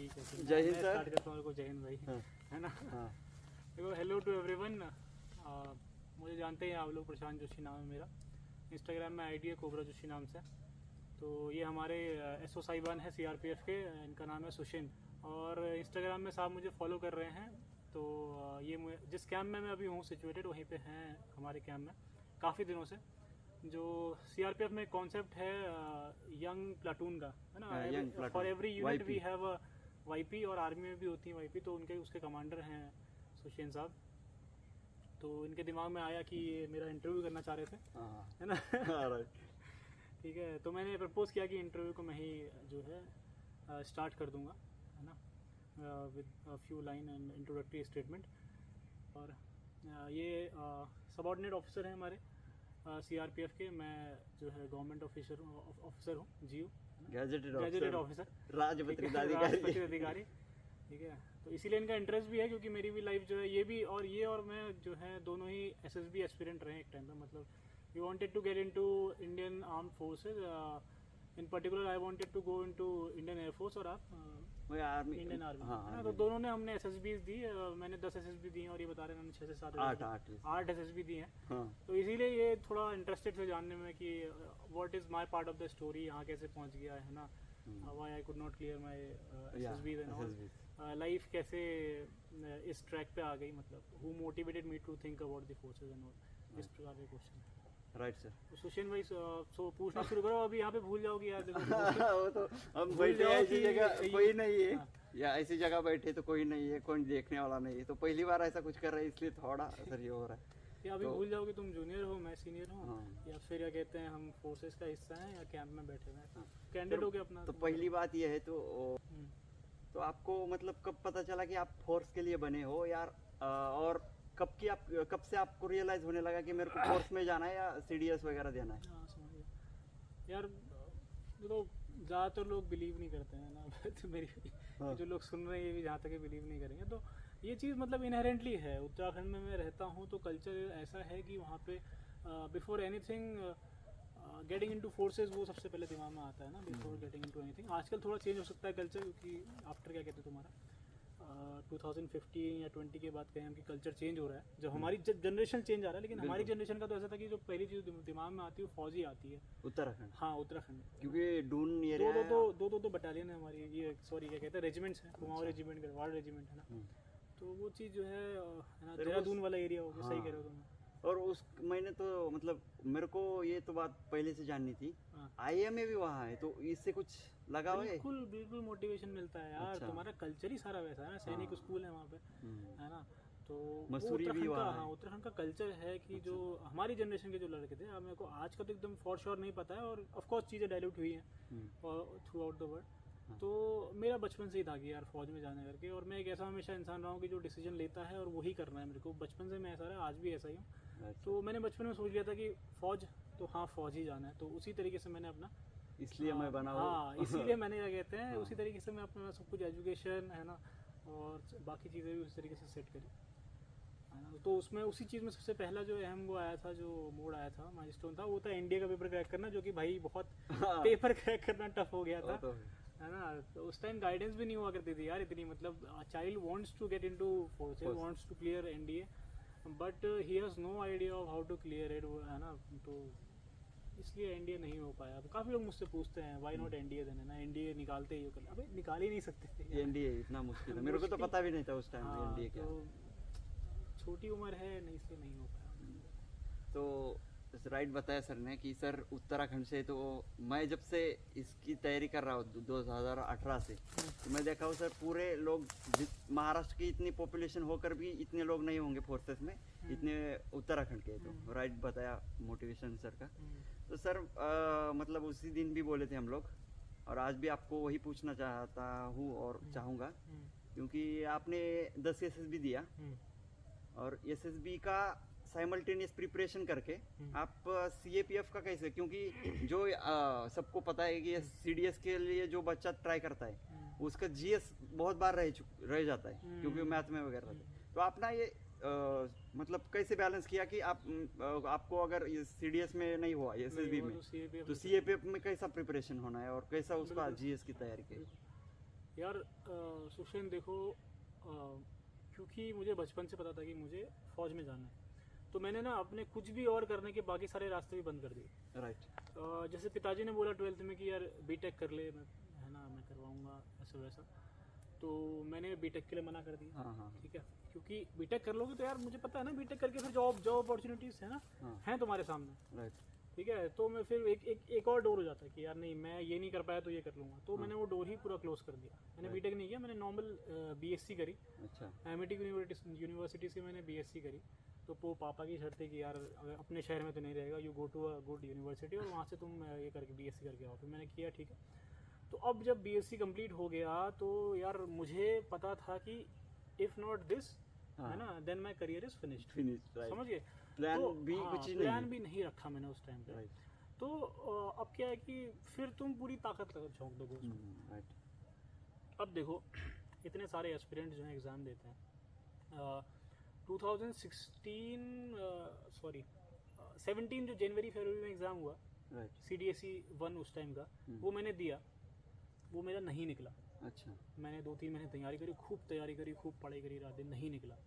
ठीक है। जय हिंद सर। स्टार्ट करता हूँ। जय हिंद भाई। हाँ। है ना। हाँ। देखो, हेलो टू एवरीवन। मुझे जानते हैं आप लोग, प्रशांत जोशी नाम है मेरा। इंस्टाग्राम में आईडी है कोबरा जोशी नाम से। तो ये हमारे एसओ साहिबान है सीआरपीएफ के, इनका नाम है सुशिन, और इंस्टाग्राम में साहब मुझे फॉलो कर रहे हैं। तो ये जिस कैंप में मैं अभी हूँ सिचुएटेड, वहीं पे हैं हमारे कैंप में काफ़ी दिनों से। जो सीआरपीएफ में कॉन्सेप्ट है यंग प्लाटून का, है ना। For every unit we have YP, और आर्मी में भी होती है वाईपी। तो उनके उसके कमांडर हैं सुशेन साहब। तो इनके दिमाग में आया कि ये मेरा इंटरव्यू करना चाह रहे थे, है ना। ठीक है। तो मैंने प्रपोज किया कि इंटरव्यू को मैं ही जो है स्टार्ट कर दूंगा, है ना, with a few line and introductory statement. और ये सबऑर्डिनेट ऑफिसर हैं हमारे सीआरपीएफ के। मैं जो है गवर्नमेंट ऑफिसर हूँ, जीयू, गैजेटेड ऑफिसर, राजपत्रित अधिकारी। ठीक है। तो इसीलिए इनका इंटरेस्ट भी है, क्योंकि मेरी भी लाइफ जो है ये और मैं जो है दोनों ही एसएसबी एस्पिरेंट रहे एक टाइम पे। मतलब we wanted to get into Indian armed forces. In particular I wanted to go into Indian air force, और आप इंडियन आर्मी। हाँ, तो दोनों ने हमने एसएसबी दी। मैंने 10 एसएसबी दी हैं, और ये बता रहे हैं 6 से 8 एसएसबी दी हैं। तो इसीलिए ये थोड़ा इंटरेस्टेड थे जानने में कि what is my part of the story, यहाँ कैसे पहुँच गया है ना, why I could not clear my SSB and all, life कैसे इस ट्रैक पे आ गई, मतलब who motivated me to think about the forces and all, इस प्रकार के क्वेश्चन है। Right sir. तो सुशेन भाई सो पूछना शुरू करो। अभी यहाँ पे भूल जाओगे यार, देखो। वो तो हम बैठे ऐसी जगह कोई नहीं है, या ऐसी जगह बैठे तो कोई नहीं है, कोई देखने वाला नहीं है। तो पहली बार ऐसा कुछ कर रहे हैं, इसलिए थोड़ा सर ये हो रहा है। या अभी भूल जाओगे तुम जूनियर हो, मैं सीनियर हूँ, या फिर क्या कहते हैं हम फोर्सेस का हिस्सा हैं, या कैंप में बैठे हुए हैं, कैंडिडेट हो गए अपना। तो पहली बात यह है, तो आपको मतलब कब पता चला कि आप फोर्स के लिए बने हो यार, और कब से आपको रियलाइज होने लगा कि मेरे को फोर्स में जाना है या सीडीएस वगैरह देना है? हाँ, समझ गया यार। देखो, ज़्यादातर लोग बिलीव नहीं करते हैं ना। तो मेरी जो लोग सुन रहे हैं ये भी जहाँ तक बिलीव नहीं करेंगे। तो ये चीज़ मतलब इनहेरेंटली है। उत्तराखंड में मैं रहता हूँ, तो कल्चर ऐसा है कि वहाँ पे before anything getting into forces, वो सबसे पहले दिमाग में आता है ना, बिफोर गेटिंग इनटू एनीथिंग। आजकल थोड़ा चेंज हो सकता है कल्चर, क्योंकि आफ्टर क्या कहते हैं तुम्हारा 2015 या 20 के बाद कहें हम कि कल्चर चेंज हो रहा है। जब हमारी जनरेशन चेंज आ रहा है, लेकिन हमारी जनरेशन का तो ऐसा था कि जो पहली चीज़ दिमाग में आती है वो फौजी आती है। उत्तराखंड? हाँ, उत्तराखंड, क्योंकि डून दो बटालियन है हमारी, ये सॉरी क्या कहते हैं, रेजिमेंट्स हैं। कुमाऊं रेजिमेंट, गढ़वाल रेजिमेंट, है ना। तो वो चीज़ जो है ना, देहरादून वाला एरिया हो गया। सही कह रहे हो तुम। और मैंने तो मतलब मेरे को ये तो बात पहले से जाननी थी। आईएमए भी वहाँ है, तो इससे कुछ लगा हुआ है? बिल्कुल मोटिवेशन मिलता है यार। तुम्हारा कल्चर ही सारा वैसा है ना, सैनिक स्कूल है वहाँ पे, है ना। तो मसूरी भी वहाँ है। उत्तराखंड का कल्चर है कि जो हमारी जनरेशन के जो लड़के थे, मेरे को आज का तो एकदम फॉर श्योर नहीं पता है, और ऑफ कोर्स चीज़ें डाइल्यूट हुई हैं थ्रू आउट द वर्ल्ड। तो मेरा बचपन से ही था कि यार फौज में जाने करके, और मैं एक ऐसा हमेशा इंसान रहा हूँ कि जो डिसीजन लेता है और वही करना है मेरे को। बचपन से मैं ऐसा रहा, आज भी ऐसा ही हूँ। तो मैंने बचपन में सोच लिया था कि फौज, तो हाँ फौज ही जाना है। तो उसी तरीके से मैंने अपना, इसलिए मैं बना। हाँ, इसीलिए मैंने क्या कहते हैं उसी तरीके से मैं अपना सब कुछ एजुकेशन, है ना, और बाकी चीज़ें भी उसी तरीके से सेट करी, है ना। तो उसमें उसी चीज़ में सबसे पहला जो अहम वो आया था, जो मोड़ आया था, माइलस्टोन था, वो था इंडिया का पेपर क्रैक करना, जो कि भाई बहुत पेपर क्रैक करना टफ हो गया था, है ना। तो उस टाइम गाइडेंस भी नहीं हुआ करती थी यार इतनी। मतलब child wants to get into forces, wants to clear NDA, but he has no idea of how to clear it, है ना। तो इसलिए एनडीए नहीं हो पाया। तो काफ़ी लोग मुझसे पूछते हैं व्हाई नॉट एनडीए देना, ना एनडीए निकालते ही हो कर। अबे निकाल ही नहीं सकते थे एनडीए, इतना मुश्किल है। मेरे को तो पता भी नहीं था उस टाइम एनडीए क्या। तो छोटी उम्र है, नहीं, इसलिए नहीं हो पाया। तो राइट बताया सर ने कि सर उत्तराखंड से, तो मैं जब से इसकी तैयारी कर रहा हूँ 2018 से, तो मैं देखा हूँ सर पूरे लोग, महाराष्ट्र की इतनी पॉपुलेशन होकर भी इतने लोग नहीं होंगे फोर्सेस में, इतने उत्तराखंड के। तो राइट बताया मोटिवेशन सर का। तो सर मतलब उसी दिन भी बोले थे हम लोग, और आज भी आपको वही पूछना चाहता हूँ और चाहूँगा, क्योंकि आपने 10 एसएसबी दिया, और एसएसबी का साइमल्टेनियस प्रिपरेशन करके आप सीएपीएफ का कैसे, क्योंकि जो सबको पता है कि सीडीएस के लिए जो बच्चा ट्राई करता है उसका जीएस बहुत बार रह जाता है, क्योंकि मैथ में वगैरह रहता है। तो आप ना ये मतलब कैसे बैलेंस किया कि आपको अगर सीडीएस में नहीं हुआ, एसएसबी में, तो सीएपीएफ में कैसा प्रिपरेशन होना है और कैसा उसका जीएस की तैयारी की? यार सुशेन देखो, क्योंकि मुझे बचपन से पता था कि मुझे फौज में जाना है, तो मैंने ना अपने कुछ भी और करने के बाकी सारे रास्ते भी बंद कर दिए। राइट। जैसे पिताजी ने बोला 12th में कि यार बीटेक कर ले, मैं है ना मैं करवाऊंगा ऐसा वैसा, तो मैंने बीटेक के लिए मना कर दिया। हाँ हाँ ठीक है, क्योंकि बीटेक कर लोगे तो यार मुझे पता है ना बीटेक करके फिर जॉब अपॉर्चुनिटीज़ है ना, हाँ। हैं तुम्हारे सामने। राइट। ठीक है, तो मैं फिर एक और डोर हो जाता है कि यार नहीं मैं ये नहीं कर पाया तो ये कर लूँगा, तो मैंने वो डोर ही पूरा क्लोज कर दिया। मैंने बीटेक नहीं किया, मैंने नॉर्मल बीएससी करी। अच्छा। एमिटी यूनिवर्सिटी से मैंने बीएससी करी। तो वो पापा की शर्त थी कि यार अगर अपने शहर में तो नहीं रहेगा, you go to a good university और वहाँ से तुम ये करके बीएससी करके आओ। फिर मैंने किया, ठीक है। तो अब जब बीएससी कंप्लीट हो गया तो यार मुझे पता था कि इफ़ नॉट दिस है ना then my career is finished. समझ गए? प्लान तो भी हाँ, कुछ नहीं। प्लान भी नहीं रखा मैंने उस टाइम पे। राइट। तो अब क्या है कि फिर तुम पूरी ताकत लगा झोंक दोगे उसको। राइट। अब देखो इतने सारे एस्पिरेंट्स जो हैं एग्ज़ाम देते हैं। 17 जो जनवरी फरवरी में एग्ज़ाम हुआ राइट। CDSE 1 उस टाइम का, वो मैंने दिया, वो मेरा नहीं निकला। अच्छा। मैंने 2-3 महीने तैयारी करी, खूब तैयारी करी, खूब पढ़ाई करी, रात दिन, नहीं निकला।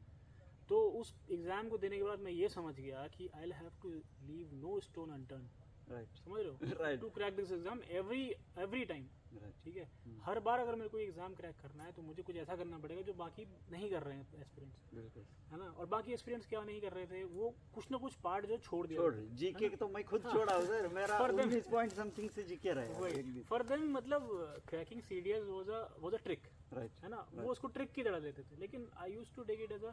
तो उस एग्ज़ाम को देने के बाद मैं ये समझ गया कि I will have to leave no stone unturned. Right. समझ रहे हो? Right. To crack this exam every time. Right. ठीक है, हर बार अगर मेरे को एग्जाम क्रैक करना है तो मुझे कुछ ऐसा करना पड़ेगा जो बाकी नहीं कर रहे हैं एस्पिरेंट्स, बिल्कुल। है ना। और बाकी एस्पिरेंट्स क्या नहीं कर रहे थे, वो कुछ ना कुछ पार्ट जो छोड़ दिया। छोड़ जीके तो मैं खुद छोड़ा हूँ सर, मेरा 19 पॉइंट समथिंग से जीके रहा है। फॉर देम मतलब cracking CDS was a trick, right. है ना। वो उसको ट्रिक की तरह लेते थे, लेकिन I used to take it as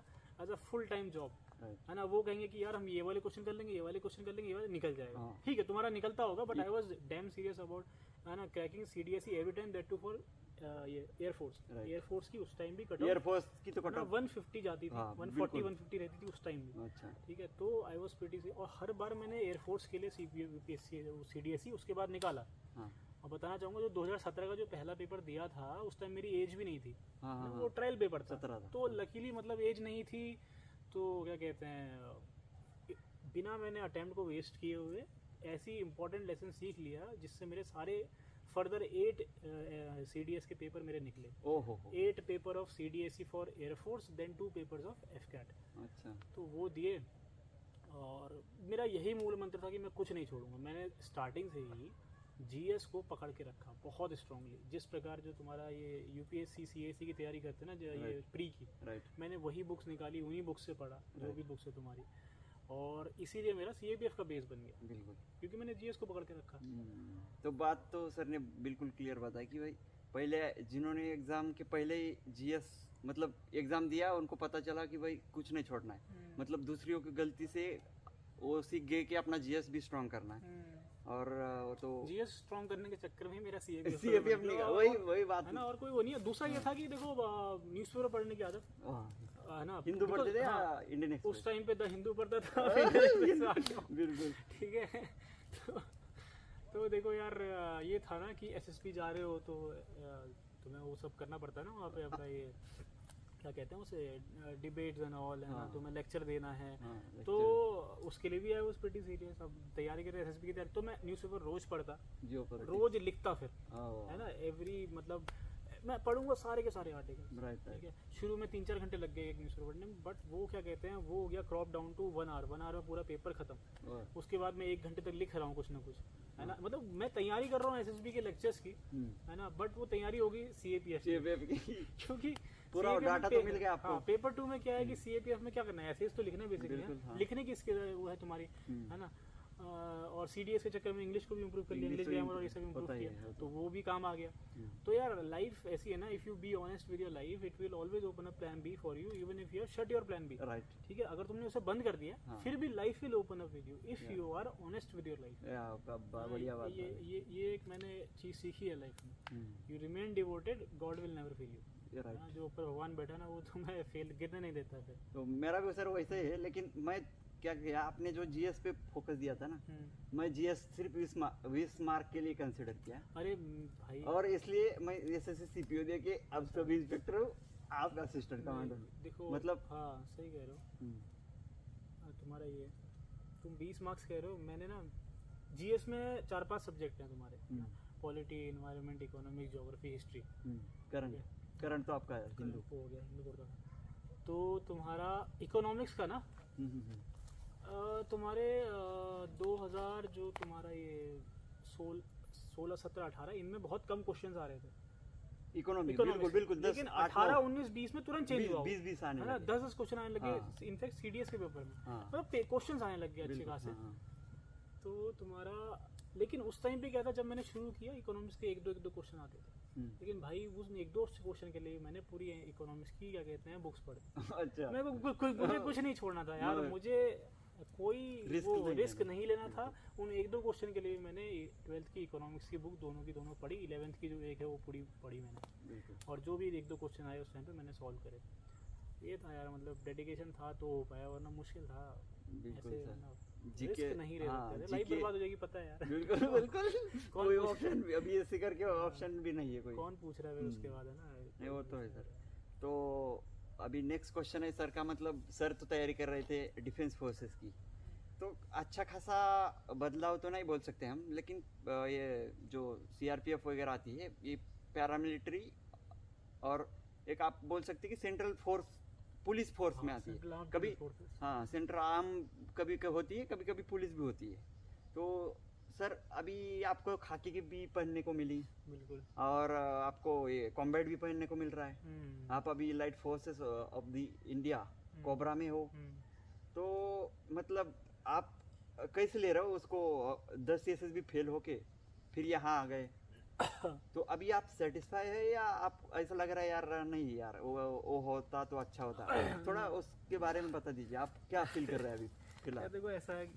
a full time job, right. है ना। वो कहेंगे कि यार हम ये वाले क्वेश्चन कर लेंगे, ये वाले क्वेश्चन कर लेंगे, ये वाले निकल जाएगा। हाँ। ठीक है, तुम्हारा निकलता होगा, but I was damn serious about, है ना, cracking CDSE every time, that too for ये एयरफोर्स। Right. एयरफोर्स की उस टाइम भी कट एयरफोर्स की तो कट ऑफ 150 जाती थी, हाँ, 140 बिल्कुल। 150 रहती थी उस टाइम भी। अच्छा। ठीक है, तो आई वाज प्रीटी सी, और हर बार मैंने एयरफोर्स के लिए UPSC CDSE उसके बाद निकाला। हाँ और बताना चाहूँगा जो 2017 का जो पहला पेपर दिया था उस टाइम मेरी एज भी नहीं थी। हाँ हाँ। वो ट्रायल पेपर था, 17 था। तो लकीली मतलब एज नहीं थी, तो क्या कहते हैं, बिना मैंने अटेम्प्ट को वेस्ट किए हुए ऐसी इंपॉर्टेंट लेसन सीख लिया जिससे मेरे सारे फर्दर 8 CDS के पेपर मेरे निकले। ओहो। 8 paper of CDSE for air force, then 2 papers of FCAT। अच्छा। तो वो दिए, और मेरा यही मूल मंत्र था कि मैं कुछ नहीं छोड़ूंगा। मैंने स्टार्टिंग से ही GS को पकड़ के रखा बहुत स्ट्रांगली। जिस प्रकार जो तुम्हारा ये UPSC CAC की तैयारी करते हैं ना, जो ये Right. प्री की, राइट। मैंने वही बुक्स निकाली, उन्हीं बुक्स से पढ़ा जो Right. भी बुक्स है तुम्हारी, और इसीलिए मेरा CAPF का बेस बन गया, बिल्कुल। क्योंकि मैंने GS को पकड़ के रखा। तो बात तो सर ने बिल्कुल क्लियर बताई कि भाई पहले जिन्होंने एग्जाम के पहले ही GS मतलब एग्जाम दिया, उनको पता चला कि भाई कुछ नहीं छोड़ना है, मतलब दूसरियों की गलती से वो सीख गए कि अपना GS भी स्ट्रांग करना है। और तो GS स्ट्रांग करने के चक्कर में ही मेरा CAPF CAPF नहीं का, वही बात है ना, और कोई वो नहीं है। दूसरा ये था कि देखो न्यूज़पेपर पढ़ने की आदत, हाँ। है ना। हिंदू पढ़ते थे या हाँ, इंडियन उस एक्सप्रेस? टाइम पे द हिंदू पढ़ता था। बिल्कुल। ठीक है, तो देखो यार ये था ना कि SSB जा रहे हो तो तुम्हें वो सब करना पड़ता है ना वहाँ पे, अपना ये क्या कहते हैं उसे, डिबेट्स एंड ऑल, है ना। हाँ। तुम्हें लेक्चर देना है, हाँ, तो उसके लिए भी आई वाज प्रीटी सीरियस। अब तैयारी कर रहे SSB की तैयारी, तो मैं न्यूज़पेपर रोज पढ़ता, रोज लिखता, फिर है ना एवरी मतलब मैं पढ़ूंगा सारे के सारे आर्टिकल। राइट। ठीक है, शुरू में 3-4 घंटे लग गए एक न्यूज़पेपर पढ़ने में, बट वो क्या कहते हैं, वो हो गया crop down to 1 hour. 1 hour में पूरा पेपर खत्म। उसके बाद मैं 1 घंटे तक लिख रहा हूँ कुछ ना कुछ, है ना। मतलब मैं तैयारी कर रहा हूँ SSB के लेक्चर्स की, है ना, बट वो तैयारी होगी CAPF की। क्योंकि पूरा CAPF डाटा तो मिल गया आपको। हाँ, पेपर 2 में क्या है कि CAPF में क्या करना है, ऐसे तो लिखना बेसिकली बिल्कुल, हाँ। लिखने की स्किल वो है तुम्हारी, है ना। और CDS के चक्कर में इंग्लिश को भी इम्प्रूव कर लिया, इंग्लिश ग्रामर और ये सब इम्प्रूव किया, तो वो भी काम आ गया। तो यार लाइफ ऐसी है ना, if you be honest with your life, it will always open a plan B for you, even if you have shut your plan B। Right. ठीक है, अगर तुमने उसे बंद कर दिया, हाँ। फिर भी life will open up with you if you are honest with your life. बढ़िया बात है। ये एक मैंने चीज सीखी है लाइफ में। You remain devoted, God will never fail you. Right. जो ऊपर भगवान बैठा ना, वो तुम्हें फेल गिरने नहीं देता फिर। तो मेरा भी सर वैसे ही है, लेकिन मैं क्या किया, आपने जो GS पे फोकस दिया था ना, मैं GS सिर्फ 20 मार्क के लिए कंसिडर किया। अरे भाई, और इसलिए मैं SSC CPO दे के अब सब इंस्पेक्टर हूँ, आप असिस्टेंट कमांडर। देखो मतलब हाँ सही कह रहे हो। तुम्हारा ये तुम 20 मार्क्स कह रहे हो, मैंने ना GS में 4-5 सब्जेक्ट हैं तुम्हारे, polity, environment, economics, geography, history. Current current तो आपका है हिंदू। हो गया हिंदू कोटा का। तो तुम्हारा इकोनॉमिक्स का ना तुम्हारे 2000 जो तुम्हारा ये 16 17 18 इनमें बहुत कम क्वेश्चंस आ रहे थे इकोनॉमिक, बिल्कुल बिल्कुल। लेकिन 18 19 20 में तुरंत चेंज हुआ 20 आने है ना, लगे। 10 क्वेश्चन आने लगे। हाँ। इनफैक्ट सीडीएस के पेपर में हाँ। मतलब क्वेश्चंस आने लग गए अच्छे बिल्कुल, खासे। हाँ, तो तुम्हारा लेकिन उस टाइम पे क्या था, जब मैंने शुरू किया इकोनॉमिक्स के एक दो क्वेश्चन आते थे। लेकिन भाई उस एक दो क्वेश्चन के लिए मैंने पूरी इकोनॉमिक्स की क्या कहते हैं बुक्स पढ़ी। अच्छा। मेरे को मुझे कुछ नहीं छोड़ना था यार, मुझे कोई रिस्क नहीं लेना था। उन एक दो क्वेश्चन के लिए मैंने 12th की इकोनॉमिक्स की बुक दोनों की दोनों पढ़ी, 11th की जो एक है वो पूरी पढ़ी मैंने, और जो भी एक दो क्वेश्चन आए उस टाइम पे मैंने सॉल्व करे। ये था यार, मतलब डेडिकेशन था तो हो पाया, वरना मुश्किल था। बिल्कुल ऐसे सर। रिस्क नहीं ले सकते थे, लाइफ बर्बाद हो जाएगी पता है यार। बिल्कुल बिल्कुल। कोई ऑप्शन भी अभी ऐसे करके ऑप्शन भी नहीं है कोई। कौन पूछ रहा है फिर उसके बाद, है ना। नहीं वो तो है सर। तो अभी नेक्स्ट क्वेश्चन है सर का, मतलब सर तो तैयारी कर रहे थे डिफेंस फोर्सेस की, तो अच्छा खासा बदलाव तो नहीं बोल सकते हम, लेकिन ये जो सीआरपीएफ वगैरह आती है ये पैरामिलिट्री और एक आप बोल सकते हैं कि सेंट्रल फोर्स पुलिस फोर्स में आती है कभी। हाँ, सेंट्रल आर्म कभी होती है, कभी कभी पुलिस भी होती है। तो सर अभी आपको खाकी की भी पहनने को मिली, बिल्कुल, और आपको ये कॉम्बैट भी पहनने को मिल रहा है। आप अभी light forces of the India cobra में हो, तो मतलब आप कैसे ले रहे हो उसको? 10 एसएस भी फेल होके फिर यहाँ आ गए, तो अभी आप सेटिस्फाई है या आप ऐसा लग रहा है यार नहीं यार वो होता तो अच्छा होता? थोड़ा उसके बारे में बता दीजिए, आप क्या फील कर रहे हैं अभी फिलहाल? देखो ऐसा है,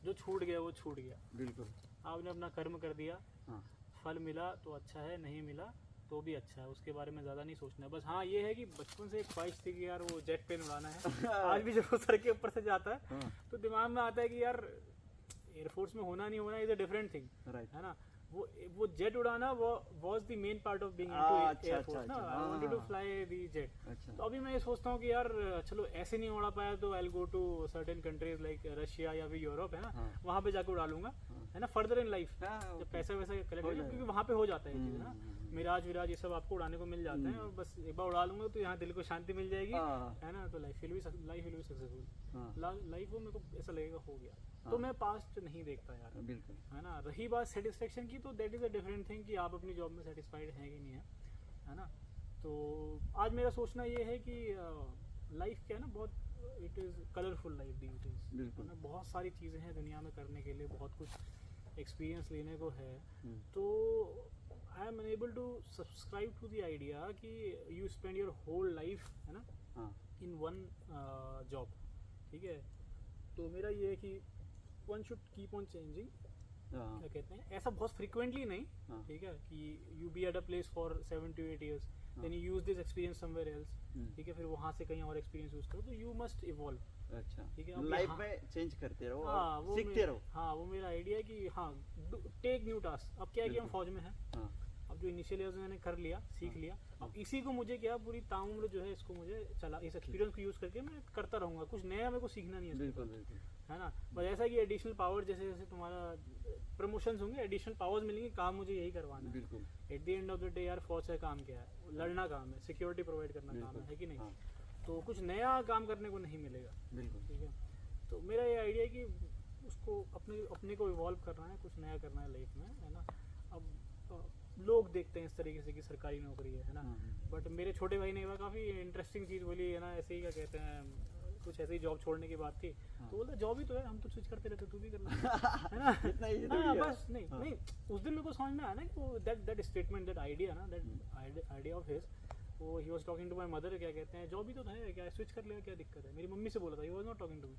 जो छूट गया वो छूट गया। बिल्कुल, आपने अपना कर्म कर दिया। हाँ। फल मिला तो अच्छा है, नहीं मिला तो भी अच्छा है, उसके बारे में ज़्यादा नहीं सोचना है। बस हाँ ये है कि बचपन से एक ख्वाहिश थी कि यार वो जेट प्लेन उड़ाना है। आज भी जब वो सर के ऊपर से जाता है तो दिमाग में आता है कि यार एयरफोर्स में होना नहीं होना इज अ डिफरेंट थिंग, है ना। वो जेट उड़ाना वो was the main part of being into air force ना। I wanted to fly the jet. तो अभी मैं ये सोचता हूँ कि यार चलो ऐसे नहीं उड़ा पाया तो I will go to certain countries like Russia या फिर यूरोप, है ना, वहाँ पे जाकर उड़ा लूंगा, है ना, फर्दर इन लाइफ जब पैसा वैसा कलेक्ट हो, क्योंकि वहाँ पे हो जाता है ये चीज़ ना। मिराज विराज ये सब आपको उड़ाने को मिल जाते हैं, और बस एक बार उड़ा लूंगा तो यहाँ दिल को शांति मिल जाएगी, है ना। तो life will be successful, life वो मेरे को ऐसा लगेगा हो गया। तो मैं पास्ट नहीं देखता यार, बिल्कुल, है ना। रही बात सेटिस्फेक्शन की, तो that is a different thing कि आप अपनी जॉब में सेटिस्फाइड हैं कि नहीं है ना। तो आज मेरा सोचना ये है कि लाइफ क्या है ना, बहुत it is colourful life the it is, है ना। बहुत सारी चीज़ें हैं दुनिया में करने के लिए, बहुत कुछ एक्सपीरियंस लेने को है। तो I am unable to subscribe to the idea कि you spend your whole life, है ना, इन वन जॉब, ठीक है। तो मेरा ये है कि one should keep on changing, क्या कहते हैं, ऐसा बहुत फ्रिक्वेंटली नहीं, ठीक है, कि you be at a place for 7 to 8 years, then you use this experience somewhere else, ठीक है, फिर वहाँ से कहीं और एक्सपीरियंस यूज करो। तो यू मस्ट इवॉल्व। अच्छा, ठीक है, लाइफ में चेंज करते रहो, और सीखते रहो। हाँ, वो मेरा आइडिया है कि हाँ टेक न्यू टास्क। अब क्या है कि हम फौज में हैं, अब जो इनिशियल ईयर्स मैंने कर लिया, सीख लिया, अब इसी को मुझे क्या पूरी ताउम्र जो है इसको मुझे चला, इस एक्सपीरियंस को यूज करके मैं करता रहूंगा, कुछ नया मेरे को सीखना नहीं है। बिल्कुल बिल्कुल, है ना। बस ऐसा कि एडिशनल पावर, जैसे जैसे तुम्हारा प्रमोशंस होंगे, एडिशनल पावर्स मिलेंगे, काम मुझे यही करवाना है। बिल्कुल, at the end of the day यार फौज का काम क्या है? लड़ना काम है, सिक्योरिटी प्रोवाइड करना काम है कि नहीं। तो कुछ नया काम करने को नहीं मिलेगा। बिल्कुल, ठीक है। तो मेरा ये आइडिया है कि उसको अपने को इवॉल्व करना है, कुछ नया करना है लाइफ में, है ना। अब लोग देखते हैं इस तरीके से कि सरकारी नौकरी है ना, बट मेरे छोटे भाई ने एक बार काफ़ी इंटरेस्टिंग चीज़ बोली, है ना, ऐसे ही क्या कहते हैं, कुछ ऐसे ही जॉब छोड़ने की बात थी, तो बोलता जॉब ही तो है, हम तो स्विच करते रहते, तू भी कर ले, है ना। इतना ही हाँ, बस नहीं उस दिन मेरे को समझ में आया ना कि वो दैट स्टेटमेंट, दैट आइडिया ना, दैट आइडिया ऑफ हिज, वो ही was talking to my mother, क्या कहते हैं, जॉब ही तो है, क्या स्विच कर लेगा, क्या दिक्कत है। मेरी मम्मी से बोला था, he was not talking to me,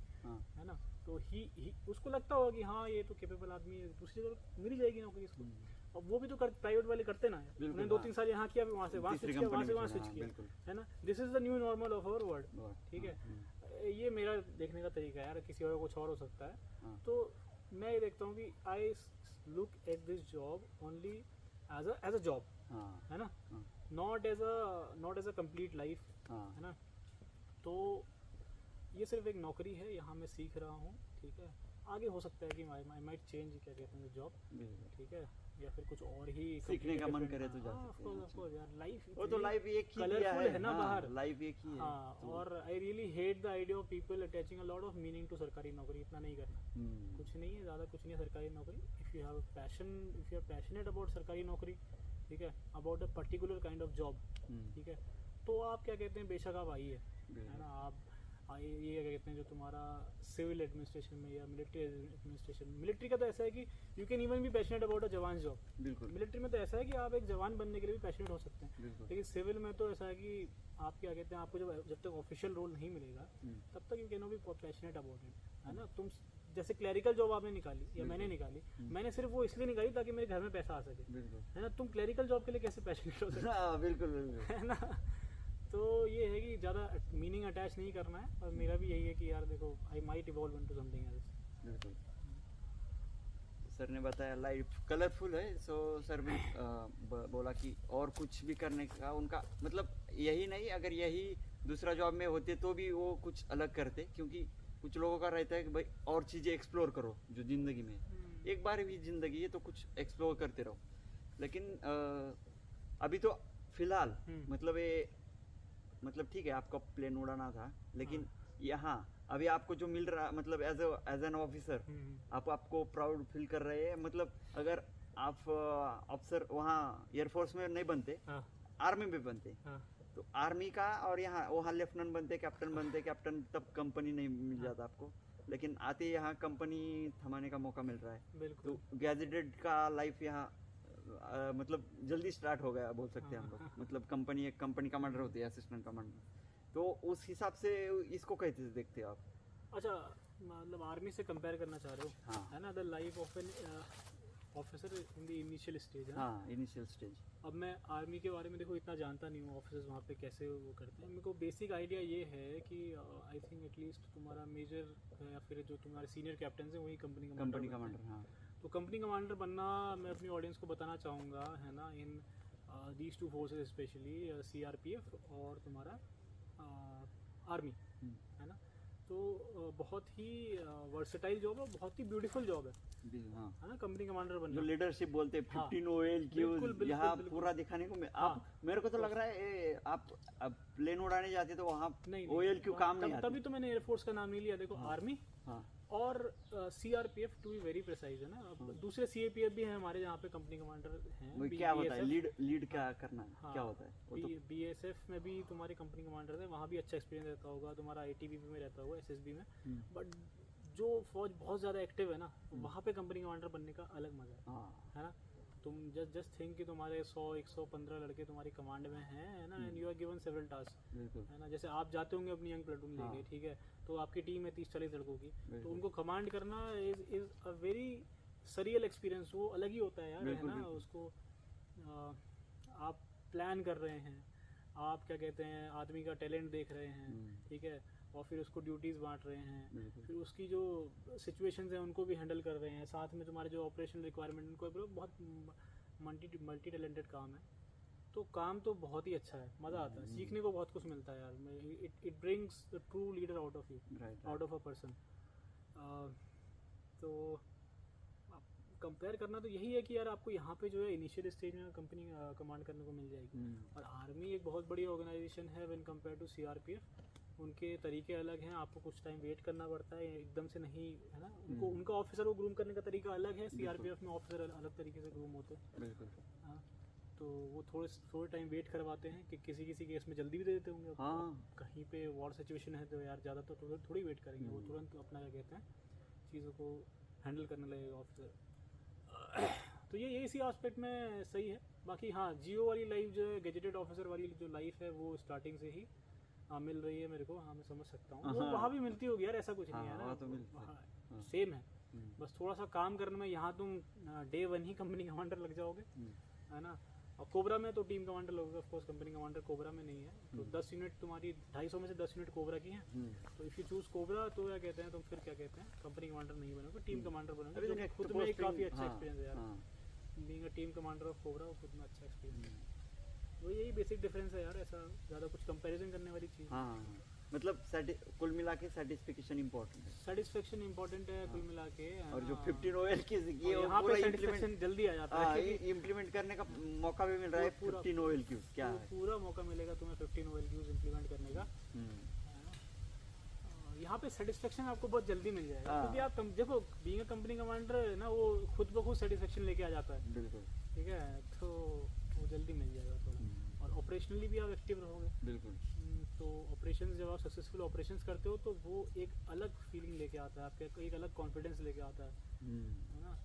है ना। तो ही उसको लगता होगा कि हाँ ये तो कैपेबल आदमी है, दूसरी जगह मिल जाएगी नौकरी इसको। अब वो भी तो प्राइवेट वाले करते ना, उन्होंने 2-3 साल यहाँ किया, वहाँ से वहाँ स्विच किया, वहाँ से वहाँ स्विच किया, है ना। This is the new normal of our world, ठीक है। ये मेरा देखने का तरीका है यार, किसी और कुछ और हो सकता है। तो मैं ये देखता हूँ कि I look at this job only as a job, है ना, not as a complete life, है ना। तो ये सिर्फ एक नौकरी है, यहाँ मैं सीख रहा हूँ, ठीक है। आगे हो सकता है कि आई माइट चेंज, क्या कहते हैं, जॉब, ठीक है। या फिर कुछ और ही सीखने का मन different- करे तो जा हाँ, सकते of हैं। course, of course यार, लाइफ वो तो लाइफ एक ही दिया कलरफुल है ना हाँ, बाहर। लाइफ एक ही है। हाँ, तो- और I really hate the idea of people attaching a lot of meaning to सरकारी नौकरी। इतना नहीं करना, हम्म, कुछ नहीं है, ज़्यादा कुछ नहीं है सरकारी नौकरी। If you have passion, if you are passionate about सरकारी नौकरी, ठीक है, about a particular kind of job, hmm, ठीक है, तो आप क्या कहते हैं, बेशक आप आइए, है बिल्कुल। ना। आप ये क्या कहते हैं, जो तुम्हारा सिविल एडमिनिस्ट्रेशन में या मिलिट्री एडमिनिस्ट्रेशन, मिलिट्री का तो ऐसा है कि you can even be passionate about a जवान जॉब। बिल्कुल मिलिट्री में तो ऐसा है कि आप एक जवान बनने के लिए भी पैशनेट हो सकते हैं, बिल्कुल। लेकिन सिविल में तो ऐसा है कि आप क्या कहते हैं, आपको जब तक ऑफिशियल रोल नहीं मिलेगा हम्म, तब तक you can be passionate about it, है ना। तुम जैसे क्लैरिकल जॉब आपने निकाली या मैंने निकाली, मैंने सिर्फ वो इसलिए निकाली ताकि मेरे घर में पैसा आ सके, बिल्कुल। है ना। तुम क्लैरिकल जॉब के लिए कैसे पैशनेट हो सकते हाँ, बिल्कुल बिल्कुल। है ना। तो ये है कि ज़्यादा मीनिंग अटैच नहीं करना है, और मेरा भी यही है कि यार देखो, I might evolve into something else. बिल्कुल। सर ने बताया लाइफ कलरफुल है, सो सर भी बोला कि और कुछ भी करने का उनका मतलब यही नहीं, अगर यही दूसरा जॉब में होते तो भी वो कुछ अलग करते, क्योंकि कुछ लोगों का रहता है कि भाई और चीज़ें एक्सप्लोर करो जो ज़िंदगी में है। एक बार भी ज़िंदगी है तो कुछ एक्सप्लोर करते रहो। लेकिन अभी तो फिलहाल मतलब ये मतलब ठीक है, आपका प्लेन उड़ाना था, लेकिन यहाँ अभी आपको जो मिल रहा मतलब एज एन ऑफिसर आपको प्राउड फील कर रहे हैं। मतलब अगर आप अफसर वहाँ एयरफोर्स में नहीं बनते, आर्मी में बनते, तो आर्मी का और यहाँ वहाँ लेफ्टिनेंट बनते, कैप्टन बनते, कैप्टन तब कंपनी नहीं मिल जाता आपको, लेकिन आते यहाँ कंपनी थमाने का मौका मिल रहा है। बिल्कुल। तो गैजेटेड का लाइफ यहाँ मतलब जल्दी स्टार्ट हो गया बोल सकते हैं हम लोग। मतलब कंपनी एक कंपनी कमांडर होती है, असिस्टेंट कमांडर, तो उस हिसाब से इसको कैसे देखते हो आप? अच्छा, मतलब आर्मी से कंपेयर करना चाह रहे हो, हाँ। है ना। The life of an officer in the initial stage, है ना। हाँ, इनिशियल स्टेज। अब मैं आर्मी के बारे में देखो इतना जानता नहीं हूँ, ऑफिसर्स वहाँ पे कैसे वो करते हैं। मेरे को बेसिक आइडिया ये है कि आई थिंक एटलीस्ट तुम्हारा मेजर या फिर जो तुम्हारे सीनियर कैप्टन हैं वही कंपनी कमांडर हाँ। तो कंपनी कमांडर बनना, मैं अपनी ऑडियंस को बताना चाहूँगा, है ना, in these two forces specially CRPF और तुम्हारा आर्मी, है ना। तो बहुत ही वर्सेटाइल जॉब है, बहुत ही ब्यूटीफुल जॉब है, हाँ। है ना, कंपनी कमांडर बनना। जो लीडरशिप बोलते हैं, हाँ। 15 OL बिल्कुल, बिल्कुल, यहाँ बिल्कुल। पूरा दिखाने को हाँ। मेरे को तो लग रहा है आप प्लेन उड़ाने जाते तो वहाँ नहीं, OL काम नहीं आते। तभी तो मैंने एयरफोर्स का नाम नहीं लिया। देखो आर्मी हाँ। और CRPF to be very precise, है ना। अब दूसरे CAPF भी हैं हमारे जहाँ पे कंपनी कमांडर हैं। वो क्या होता है, BSF लीड क्या करना है, हाँ, क्या होता है वो तो BSF में भी तुम्हारे कंपनी कमांडर है, वहाँ भी अच्छा एक्सपीरियंस रहता होगा तुम्हारा, ITBP में रहता होगा, SSB में। बट जो फौज बहुत ज़्यादा एक्टिव है ना, वहाँ पे कंपनी कमांडर बनने का अलग मजा है, हाँ। है ना। तुम जस्ट थिंक कि तुम्हारे 100-115 लड़के तुम्हारी कमांड में हैं, है ना, and you are given several task, बिल्कुल। है ना। जैसे आप जाते होंगे अपनी यंग प्लेटून लेके, ठीक है, तो आपकी टीम है 30-40 लड़कों की, तो उनको कमांड करना is a very surreal experience. वो अलग ही होता है यार, है ना। उसको आप प्लान कर रहे हैं, आप क्या कहते हैं, आदमी का टैलेंट देख रहे हैं, ठीक है, और फिर उसको ड्यूटीज़ बांट रहे हैं, फिर उसकी जो सिचुएशंस हैं उनको भी हैंडल कर रहे हैं, साथ में तुम्हारे जो ऑपरेशनल रिक्वायरमेंट, उनको बहुत मल्टी टैलेंटेड काम है। तो काम तो बहुत ही अच्छा है, मज़ा आता है, सीखने को बहुत कुछ मिलता है यार। It brings the true leader out of you, out of a person. तो कंपेयर करना तो यही है कि यार आपको यहाँ पे जो है इनिशियल स्टेज में कंपनी कमांड करने को मिल जाएगी। और आर्मी एक बहुत बड़ी ऑर्गेनाइजेशन है व्हेन कंपेयर टू CRPF। उनके तरीके अलग हैं, आपको कुछ टाइम वेट करना पड़ता है, एकदम से नहीं, है ना। उनका ऑफिसर को ग्रूम करने का तरीका अलग है, CRPF में ऑफिसर अलग तरीके से ग्रूम होते हैं। बिल्कुल। हाँ, तो वो थोड़े टाइम वेट करवाते हैं कि किसी केस में जल्दी भी दे देते होंगे। हाँ। कहीं पे वॉर सिचुएशन है तो यार ज़्यादा तो थोड़ी वेट करेंगे, वो तुरंत अपना क्या कहते हैं चीज़ों को हैंडल करने लगेगा ऑफिसर। तो ये इसी एस्पेक्ट में सही है। बाकी हाँ, GO वाली लाइफ जो है, गैजेटेड ऑफिसर वाली जो लाइफ है, वो स्टार्टिंग से ही मिल रही है मेरे को। हाँ, मैं समझ सकता हूँ, वो वहाँ भी मिलती होगी यार, ऐसा कुछ नहीं है ना, तो सेम है। बस थोड़ा सा काम करने में यहाँ तुम Day 1 ही कंपनी कमांडर लग जाओगे, है ना। और कोबरा में तो टीम कमांडर लोगे, of course company commander cobra में नहीं है। तो 10 यूनिट तुम्हारी 250 में से 10 यूनिट कोबरा की हैं। तो इफ़ यू चूज कोबरा तो क्या कहते हैं तुम, फिर क्या कहते हैं, कंपनी कमांडर नहीं बनोगे, टीम कमांडर बनोगे, जो खुद में एक काफ़ी अच्छा एक्सपीरियंस है यार। Being a team commander of cobra, वो खुद में अच्छा एक्सपीरियंस है। वो यही बेसिक डिफरेंस है यार, ऐसा ज़्यादा कुछ कंपैरिजन करने वाली चीज़। मतलब कुल मिला के सेटिस्फिकेशन इम्पोर्टेंट है। सेटिस्फेक्शन इंपॉर्टेंट है कुल मिला के, है और ना? जो 15 OL की ये और यहाँ पूरा पे इम्प्लीमेंट सेटिस्फेक्शन जल्दी आ जाता है क्योंकि इम्प्लीमेंट करने का मौका भी मिल रहा है। पूरा 15 OL क्यूज क्या है? पूरा मौका मिलेगा तुम्हें 15 OLQs इंप्लीमेंट करने का। यहाँ पे सेटिस्फेक्शन आपको बहुत जल्दी मिल जाएगा हाँ। क्योंकि आप देखो बीइंग अ कंपनी कमांडर है ना, वो खुद ब खुद सेटिस्फेक्शन लेके आ जाता है, बिल्कुल ठीक है, तो वो जल्दी मिल जाएगा थोड़ा। और ऑपरेशनली भी आप एक्टिव रहोगे। बिल्कुल। तो ऑपरेशंस जब आप सक्सेसफुल ऑपरेशंस करते हो तो वो एक अलग फीलिंग लेके आता है, आपके एक अलग कॉन्फिडेंस लेके आता है ना?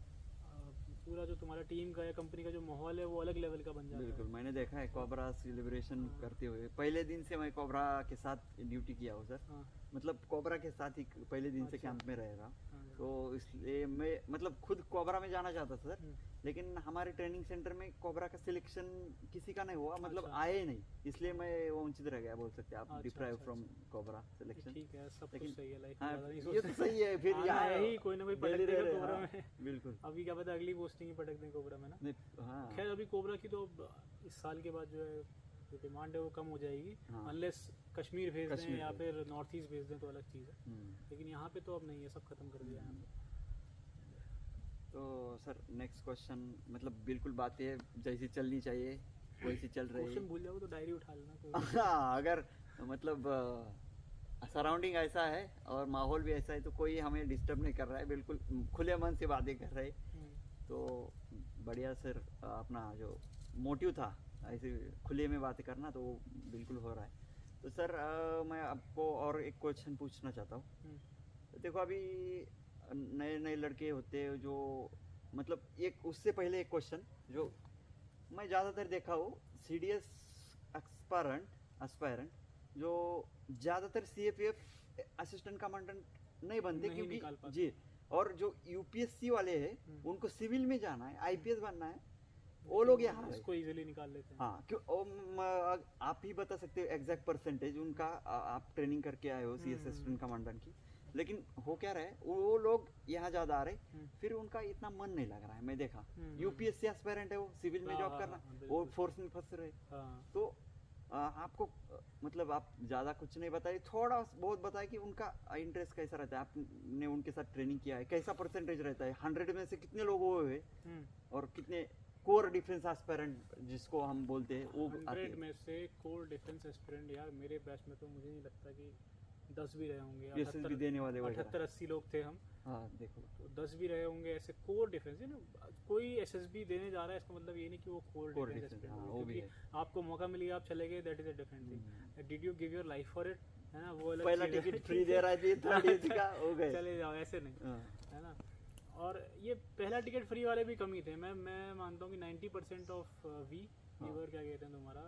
पूरा जो तुम्हारा टीम का या कंपनी का जो माहौल है वो अलग लेवल का बन जाता है। बिल्कुल, मैंने देखा है कोबरा सेलिब्रेशन करते हुए। पहले दिन से मैं कोबरा के साथ ड्यूटी किया हूँ सर। हाँ, मतलब कोबरा के साथ ही पहले दिन से अच्छा। कैंप में रह रहा, हाँ, तो इसलिए मैं मतलब खुद कोबरा में जाना चाहता था सर, लेकिन हमारे ट्रेनिंग सेंटर में कोबरा का सिलेक्शन किसी का नहीं हुआ, मतलब अच्छा। आए ही नहीं, इसलिए मैं वंचित रह गया बोल सकते हैं आप, अच्छा, डिप्राइव अच्छा, फ्रॉम कोबरा सिलेक्शन। ठीक है, सब कुछ लेकिन सही है लाइफ हाँ, में, ज़्यादा नहीं ये तो सोचना। सही है, फिर हाँ, यहाँ है ही कोई ना कोई पटक डेली देगा रह रहे, कोबरा हाँ, में। बिल्कुल। अभी क्या पता अगली पोस्टिंग ही पटक दें कोबरा में ना। नहीं, हाँ, खैर अभी कोबरा की तो अब इस साल के बाद जो है जो डिमांड है वो कम हो जाएगी, हाँ। अनलेस कश्मीर भेज दें कश्मीर या भेज फिर नॉर्थ ईस्ट भेज दें तो अलग चीज़ है, हम्म। लेकिन यहाँ पे तो अब नहीं है, सब खत्म कर दिया है यहाँ पे। तो सर नेक्स्ट क्वेश्चन, मतलब बिल्कुल बातें जैसी चलनी चाहिए वैसी चल रही क्वेश्चन है। भूल जाओ तो डायरी उठा लेना कोई। हाँ, अगर मतलब सराउंडिंग ऐसा है और माहौल भी ऐसा है तो कोई हमें डिस्टर्ब नहीं कर रहा है, बिल्कुल खुले मन से बातें कर रहे हैं, हम्म, तो बढ़िया सर। अपना जो मोटिव था ऐसे खुले में बातें करना, तो वो बिल्कुल हो रहा है। तो सर मैं आपको और एक क्वेश्चन पूछना चाहता हूँ। हम्म, देखो अभी नए नए लड़के होते हैं जो, मतलब एक उससे पहले एक क्वेश्चन जो मैं ज़्यादातर देखा हूँ, CDS एस्पायरेंट जो ज़्यादातर CFF असिस्टेंट कमांडेंट नहीं बनते नहीं निकाल क्योंकि पाते। जी, और जो UPSC वाले हैं उनको सिविल में जाना है, IPS बनना है, वो लोग यहाँ आए। इसको इजीली निकाल लेते हैं। हाँ, क्यों आप ही बता सकते हो एग्जैक्ट परसेंटेज उनका, आप ट्रेनिंग करके आए हो CS असिस्टेंट कमांडेंट की, लेकिन हो क्या रहा है वो लोग यहाँ ज़्यादा आ रहे, फिर उनका इतना मन नहीं लग रहा है। मैं देखा UPSC एस्पायरेंट है, वो सिविल में हाँ, जॉब हाँ, करना, हाँ, वो बिल्कुल। फोर्स में फंस रहे। हाँ, तो आपको मतलब आप ज़्यादा कुछ नहीं बताइए, थोड़ा बहुत बताए कि उनका इंटरेस्ट कैसा रहता है, आपने उनके साथ ट्रेनिंग किया है, कैसा परसेंटेज रहता है, 100 में से कितने लोग हुए और कितने कोर डिफेंस एस्पायरेंट जिसको हम बोलते हैं वो आते 100 हैं। में से कोर डिफेंस एस्पिरेंट यार मेरे बैच में तो मुझे नहीं लगता कि 10 भी रहे होंगे। PSS देने वाले वगैरह। 78-80 लोग थे हम, हाँ देखो, तो 10 भी रहे होंगे ऐसे कोर डिफेंस है ना। कोई SSB देने जा रहा है इसका मतलब ये नहीं कि वो core Core defence defense, aspirant हाँ, होगा, वो भी क्योंकि आपको मौका मिल गया आप चले गए, that is a different thing. Did you give your life for it, है ना, वो अलग पहला चीज़ है। टिकट फ्री दे रहा है, थर्ड एसी का हो गए। चले जाओ, ऐसे नहीं, हाँ, है ना। और ये पहला टिकट फ्री वाले भी कम ही थे। मैं मानता हूँ कि 90% ऑफ वी वर क्या कहते हैं तुम्हारा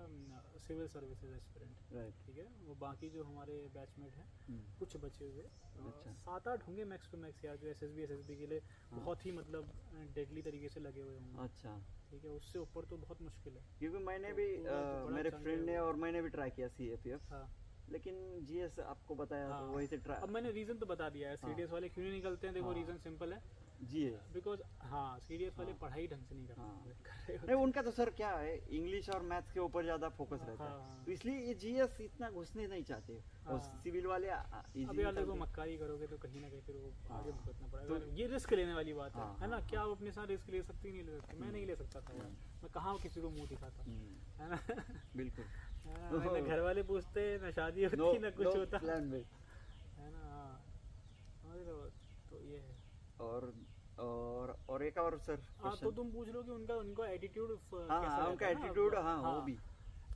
सिविल सर्विसेज एस्पिरेंट, राइट, ठीक है। वो बाकी जो हमारे बैचमेट हैं कुछ बचे हुए अच्छा। 7-8 होंगे मैक्स टू मैक्स यार, जो SSB के लिए बहुत ही मतलब डेडली तरीके से लगे हुए होंगे, अच्छा। ठीक है। उससे ऊपर तो बहुत मुश्किल है। क्योंकि मैंने तो भी पूरा तो बड़ा मेरे chunk फ्रेंड है ने वो। और मैंने भी ट्राई किया CFF, हाँ, लेकिन GS आपको बताया तो हाँ। वही से अब ट्राई मैंने रीज़न तो बता दिया है, CDS वाले क्यों नहीं निकलते हैं। देखो हाँ। रीज़न सिंपल है, जी। बिकॉज हाँ CDS वाले हाँ। पढ़ाई ढंग से नहीं कर हाँ। रहे नहीं, उनका तो सर क्या है, इंग्लिश और मैथ्स के ऊपर ज्यादा फोकस रहता हाँ। है, तो इसलिए ये GS इतना घुसने नहीं चाहते, और हाँ। सिविल वाले अब इजी यार देखो मक्कारी करोगे तो कहीं ना कहीं फिर वो आगे हाँ। भुगतना पड़ेगा। तो- ये रिस्क लेने वाली बात हाँ, है ना। हाँ, क्या आप अपने साथ रिस्क ले सकते नहीं ले सकते? मैं नहीं ले सकता था यार, मैं कहाँ किसी को मुंह दिखाता, है ना। बिल्कुल। ना घर वाले पूछते, ना शादी होती, नो ना कुछ नो होता, प्लान बी। है ना। हाँ, समझ रहे हो? तो ये है। और एक और सर हाँ, तो क्वेश्चन। तुम पूछ लो कि उनका एटीट्यूड हाँ हाँ, उनका एटीट्यूड, हाँ वो भी।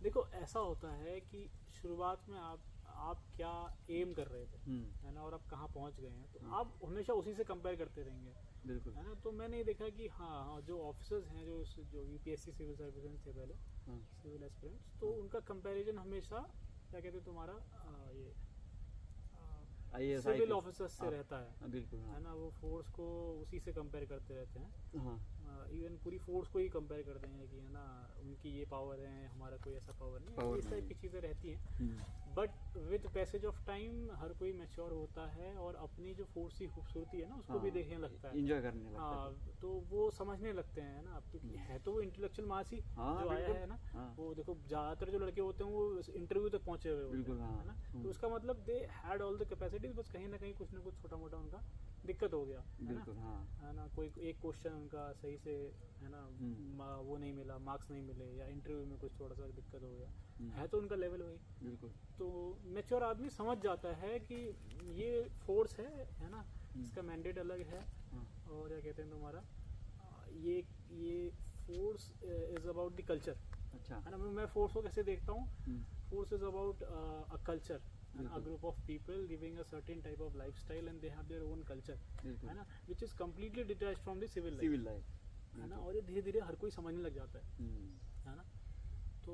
देखो ऐसा होता है कि शुरुआत में आप क्या एम कर रहे थे, है ना, और आप कहाँ पहुँच गए हैं, तो आप हमेशा उसी से कंपेयर करते रहेंगे, बिल्कुल। है ना। तो मैंने ये देखा कि हाँ जो ऑफिसर्स हैं जो UPSC सिविल सर्विसेज थे पहले, हाँ। सिविल एस्पिरेंट्स, तो उनका कंपैरिजन हमेशा क्या कहते हैं तुम्हारा ये IAS, सिविल IPS, ऑफिसर्स से रहता है, हाँ, बिल्कुल, हाँ। है ना। वो फोर्स को उसी से कंपेयर करते रहते हैं। हाँ। इवन पूरी फोर्स को ही कंपेयर कर देंगे कि है ना उनकी ये पावर है, हमारा कोई ऐसा पावर नहीं है, इस टाइप की चीज़ें रहती हैं। But with passage of time हर कोई मैच्योर होता है और अपनी जो फोर्स की खूबसूरती है ना उसको भी देखने लगता है, एंजॉय करने लगता है। हाँ, तो वो समझने लगते हैं ना, क्योंकि है तो वो इंटेलेक्चुअल मास ही जो आया है ना। वो देखो ज़्यादातर जो लड़के होते हैं वो इंटरव्यू तक पहुंचे हुए होते हैं, है ना, तो उसका मतलब they had all the capacities, बस कहीं ना कहीं कुछ ना कुछ छोटा मोटा उनका दिक्कत हो गया, है ना, कोई एक क्वेश्चन उनका सही से है ना वो नहीं मिला, मार्क्स नहीं मिले, या इंटरव्यू में कुछ थोड़ा सा दिक्कत हो गया, है तो उनका लेवल वही। बिल्कुल। तो मैच्योर आदमी समझ जाता है कि ये फोर्स है ना, इसका मैंडेट अलग है, और क्या कहते हैं तुम्हारा ये force is about the culture. अच्छा, है ना, मैं फोर्स को कैसे देखता हूँ, force is about a culture, a group of people giving a certain type of lifestyle and they have their own culture, है ना, which is completely detached from the civil life, है ना, और ये धीरे धीरे हर कोई समझने लग जाता है ना, तो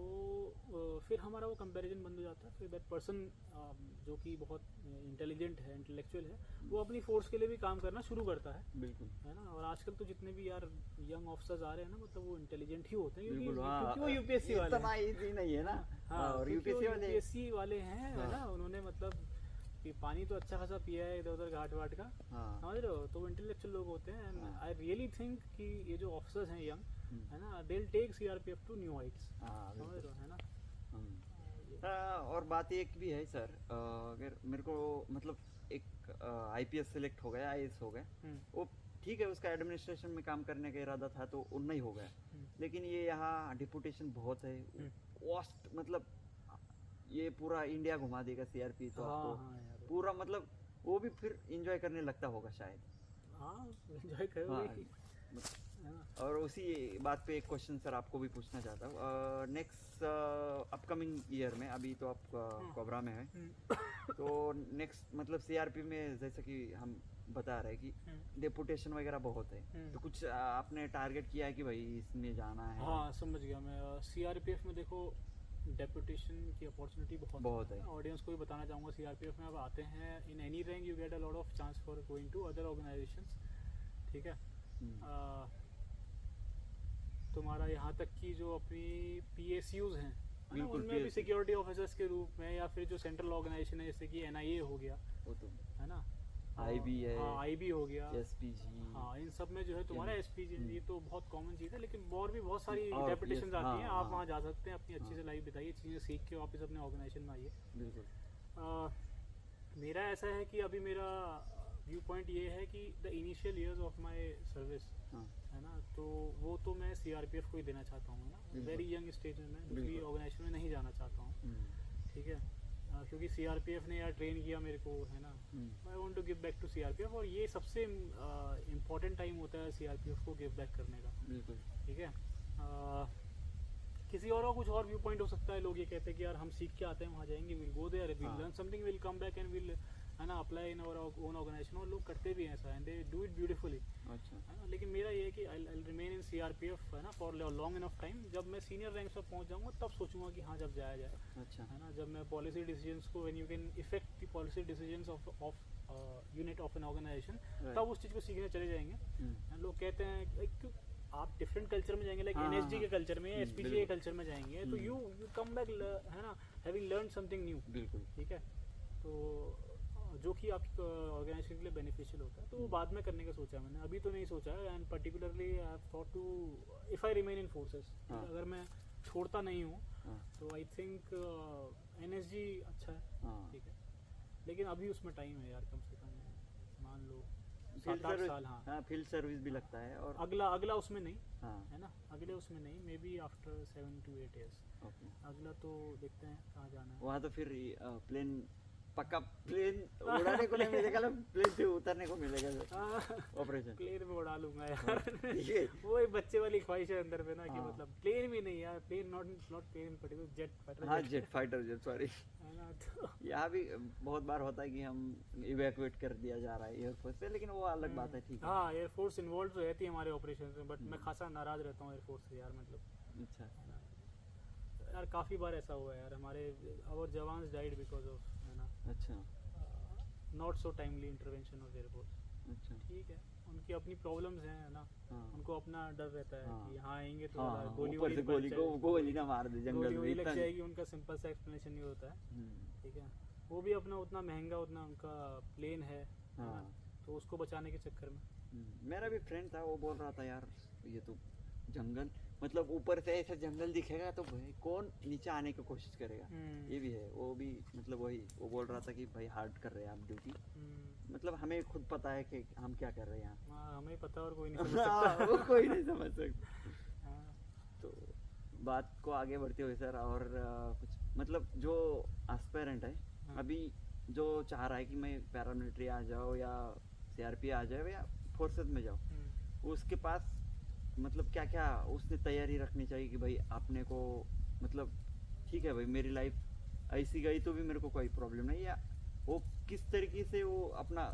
फिर हमारा वो कंपैरिजन बंद हो जाता है। फिर दैट पर्सन जो कि बहुत इंटेलिजेंट है, इंटेलेक्चुअल है, वो अपनी फोर्स के लिए भी काम करना शुरू करता है, बिल्कुल, है ना। और आजकल तो जितने भी यार यंग ऑफिसर्स आ रहे हैं ना, मतलब वो इंटेलिजेंट ही होते हैं, क्योंकि वो यूपीएससी वाले इतना इजी नहीं है ना, और यूपीएससी वाले हैं, है ना, उन्होंने मतलब कि पानी तो अच्छा खासा पिया है इधर उधर घाट वाट का, समझ रहे हो, तो वो इंटेलेक्चुअल लोग होते हैं। एंड आई रियली थिंक कि ये जो ऑफिसर्स हैं यंग, है ना, they will take CRPF to new heights, समझ रहे हो, है ना। और बात एक भी है सर, अगर मेरे को मतलब एक आईपीएस सेलेक्ट हो गया, आईएएस हो गया, वो ठीक है, उसका एडमिनिस्ट्रेशन में काम करने का इरादा था तो उतना ही हो गया, लेकिन ये यहाँ डिपुटेशन बहुत है, कॉस्ट मतलब ये पूरा इंडिया घुमा देगा सीआरपी, तो आपको पूरा मतलब वो भी फिर एंजॉय करने लगता होगा शायद। एंजॉय करोगे। और उसी बात पे एक क्वेश्चन सर आपको भी पूछना चाहता हूँ, नेक्स्ट अपकमिंग ईयर में, अभी तो आप कोबरा में है, तो नेक्स्ट मतलब सीआरपी में जैसे कि हम बता रहे हैं कि डेपुटेशन वगैरह बहुत है, तो कुछ आपने टारगेट किया है कि भाई इसमें जाना है? हाँ, समझ गया मैं। सीआरपीएफ में देखो डेपुटेशन की अपॉर्चुनिटी बहुत है। ऑडियंस को भी बताना चाहूँगा, सीआरपीएफ में आप आते हैं in any rank you get a lot of chance for going to other organisations, ठीक है। तुम्हारा यहाँ तक कि जो अपनी पीएसयूज हैं, उनमें भी सिक्योरिटी ऑफिसर्स के रूप में, या फिर जो सेंट्रल ऑर्गेनाइजेशन है जैसे कि एनआईए हो गया, वो तो है ना, आईबी है, आईबी हो गया, एसपीजी, हाँ, इन सब में जो है तुम्हारा एसपीजी, ये तो बहुत कॉमन चीज़ है, लेकिन और भी बहुत सारी डेपुटेशंस आती हैं, आप वहाँ जा सकते हैं, अपनी अच्छी से लाइफ बिताइए, चीज़ें सीख के वापस अपने ऑर्गेनाइजेशन में आइए। बिल्कुल। मेरा ऐसा है कि अभी मेरा व्यू पॉइंट ये है कि the initial years of my service, है ना, तो वो तो मैं सीआरपीएफ को ही देना चाहता हूँ ना, वेरी यंग स्टेज में मैं दूसरी ऑर्गेनाइजेशन में नहीं जाना चाहता हूँ, ठीक है, क्योंकि सीआरपीएफ ने यार ट्रेन किया मेरे को, है ना, I want to give back to CRPF, और ये सबसे इम्पोर्टेंट टाइम होता है सीआरपीएफ को गिव बैक करने का, ठीक है। किसी और का कुछ और व्यू पॉइंट हो सकता है, लोग ये कहते हैं कि यार हम सीख के आते हैं, वहाँ जाएंगे, will go there, will learn something, will come back and will, है ना, apply in our own organisation, और लोग करते भी हैं ऐसा, and they do it beautifully, अच्छा, है ना। लेकिन मेरा ये है कि आई रिमेन इन सीआरपीएफ, है ना, फॉर लॉन्ग इनफ टाइम। जब मैं सीनियर रैंक्स पर पहुंच जाऊंगा तब सोचूंगा कि हाँ, जब जाया जाए, अच्छा, है ना, जब मैं पॉलिसी डिसीजंस को, when you can effect the policy decisions of unit of an organisation, तब उस चीज़ को सीखने चले जाएंगे। लोग कहते हैं क्यों आप डिफरेंट कल्चर में जाएंगे, लाइक एनएसजी के कल्चर में, एसपीजी के कल्चर में जाएंगे, तो यू कम बैक, है ना, हैविंग लर्न समथिंग न्यू, बिल्कुल, ठीक है, तो जो कि आपकी ऑर्गेनाइजेशन के लिए बेनिफिशियल होता है, तो वो बाद में करने का सोचा है मैंने, अभी तो नहीं सोचा है। And particularly I have thought too, if I remain in forces, अगर मैं छोड़ता नहीं हूँ, तो आई थिंक एनएसजी अच्छा है, ठीक है, लेकिन अभी उसमें टाइम है यार, कम से कम मान लो 7-8 साल। हाँ, फील्ड सर्विस भी लगता है, और अगला उसमें नहीं, है ना, अगले उसमें नहीं, may be after 7 to 8 years, अगला तो देखते हैं कहाँ जाना है। वहाँ तो फिर प्लेन, पक्का प्लेन उड़ाने को नहीं मिलेगा, प्लेन से उतरने को मिलेगा ऑपरेशन, प्लेन में उड़ा लूंगा यार वो एक बच्चे वाली ख्वाहिश है अंदर में ना, कि मतलब प्लेन भी नहीं यार, plane not plane particular, jet fighter, हाँ, जेट फाइटर, सॉरी, है ना। तो यहाँ भी बहुत बार होता है कि हम इवैक्यूएट कर दिया जा रहा है एयरफोर्स से, लेकिन वो अलग बात है, ठीक है। हाँ, एयरफोर्स इन्वॉल्व रहती है हमारे ऑपरेशन में, बट मैं खासा नाराज रहता हूँ एयरफोर्स से यार, मतलब अच्छा यार, काफ़ी बार ऐसा हुआ है यार, हमारे our jawans died because of, है ना, अच्छा, not so timely intervention of air force, अच्छा, ठीक है, उनकी अपनी प्रॉब्लम्स हैं ना, हाँ। उनको अपना डर रहता है हाँ। कि यहाँ आएंगे तो हाँ, गोली ऊपर से गोली को गोली ना मार दे जंगल गोली में वोली लग इतना। जाएगी, उनका सिंपल सा एक्सप्लेनेशन ये होता है। ठीक है, वो भी अपना उतना महंगा उतना उनका प्लेन है ना, हाँ। तो उसको बचाने के चक्कर में मेरा भी फ्रेंड था, वो बोल रहा था यार ये तो जंगल, मतलब ऊपर से ऐसा जंगल दिखेगा तो भाई कौन नीचे आने की कोशिश करेगा। ये भी है, वो भी मतलब वही वो बोल रहा था कि भाई हार्ड कर रहे हैं आप ड्यूटी, मतलब हमें खुद पता है कि हम क्या कर रहे हैं यहाँ। हाँ, हमें पता और कोई नहीं समझ हाँ, सकता। वो कोई नहीं समझ सकता। हाँ, तो बात को आगे बढ़ते हुए सर, और कुछ मतलब जो एस्पिरेंट है हाँ। अभी, जो चाह रहा है कि मैं पैरामिलिट्री आ जाओ या सीआरपी आ जाए या फोर्सेस में जाओ, उसके पास मतलब क्या क्या उसने तैयारी रखनी चाहिए कि भाई आपने को मतलब ठीक है भाई मेरी लाइफ ऐसी गई तो भी मेरे को कोई प्रॉब्लम नहीं, या वो किस तरीके से वो अपना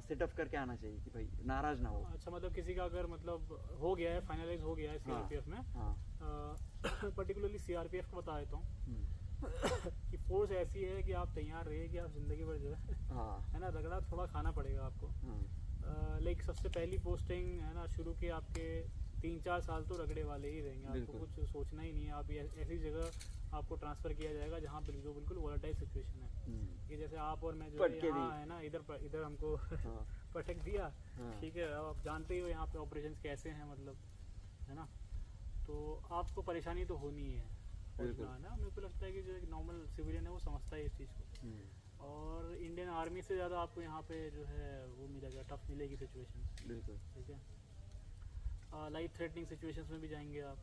सेटअप करके आना चाहिए कि भाई नाराज ना हो। अच्छा, मतलब किसी का अगर मतलब हो गया है, फाइनलाइज हो गया है सीआरपीएफ में, हाँ। पर्टिकुलरली सीआरपीएफ को बता देता हूँ हम्म, कि फोर्स ऐसी है कि आप तैयार रहिए कि आप जिंदगी भर जो है हाँ। है ना, रगड़ा थोड़ा खाना पड़ेगा आपको। हाँ। लाइक सबसे पहली पोस्टिंग है ना, शुरू के आपके 3-4 साल तो रगड़े वाले ही रहेंगे, आपको बिल्कुल। कुछ सोचना ही नहीं है। आप ऐसी जगह आपको ट्रांसफ़र किया जाएगा जहाँ जो बिल्कुल वॉलेटाइल सिचुएशन है, कि जैसे आप और मैं जो पट है के यहाँ दी। है ना, इधर हमको हाँ। पटक दिया। हाँ। ठीक है, अब आप जानते ही हो यहाँ पे ऑपरेशंस कैसे हैं, मतलब है ना, तो आपको परेशानी तो होनी ही है। बिल्कुल। है ना, मेरे को लगता है कि जो एक नॉर्मल सिविलियन है वो समझता है इस चीज़ को, और इंडियन आर्मी से ज़्यादा आपको यहाँ पे जो है वो मिलेगा, टफ मिलेगी सिचुएशन। बिल्कुल। ठीक है, लाइफ थ्रेटनिंग सिचुएशंस में भी जाएंगे आप,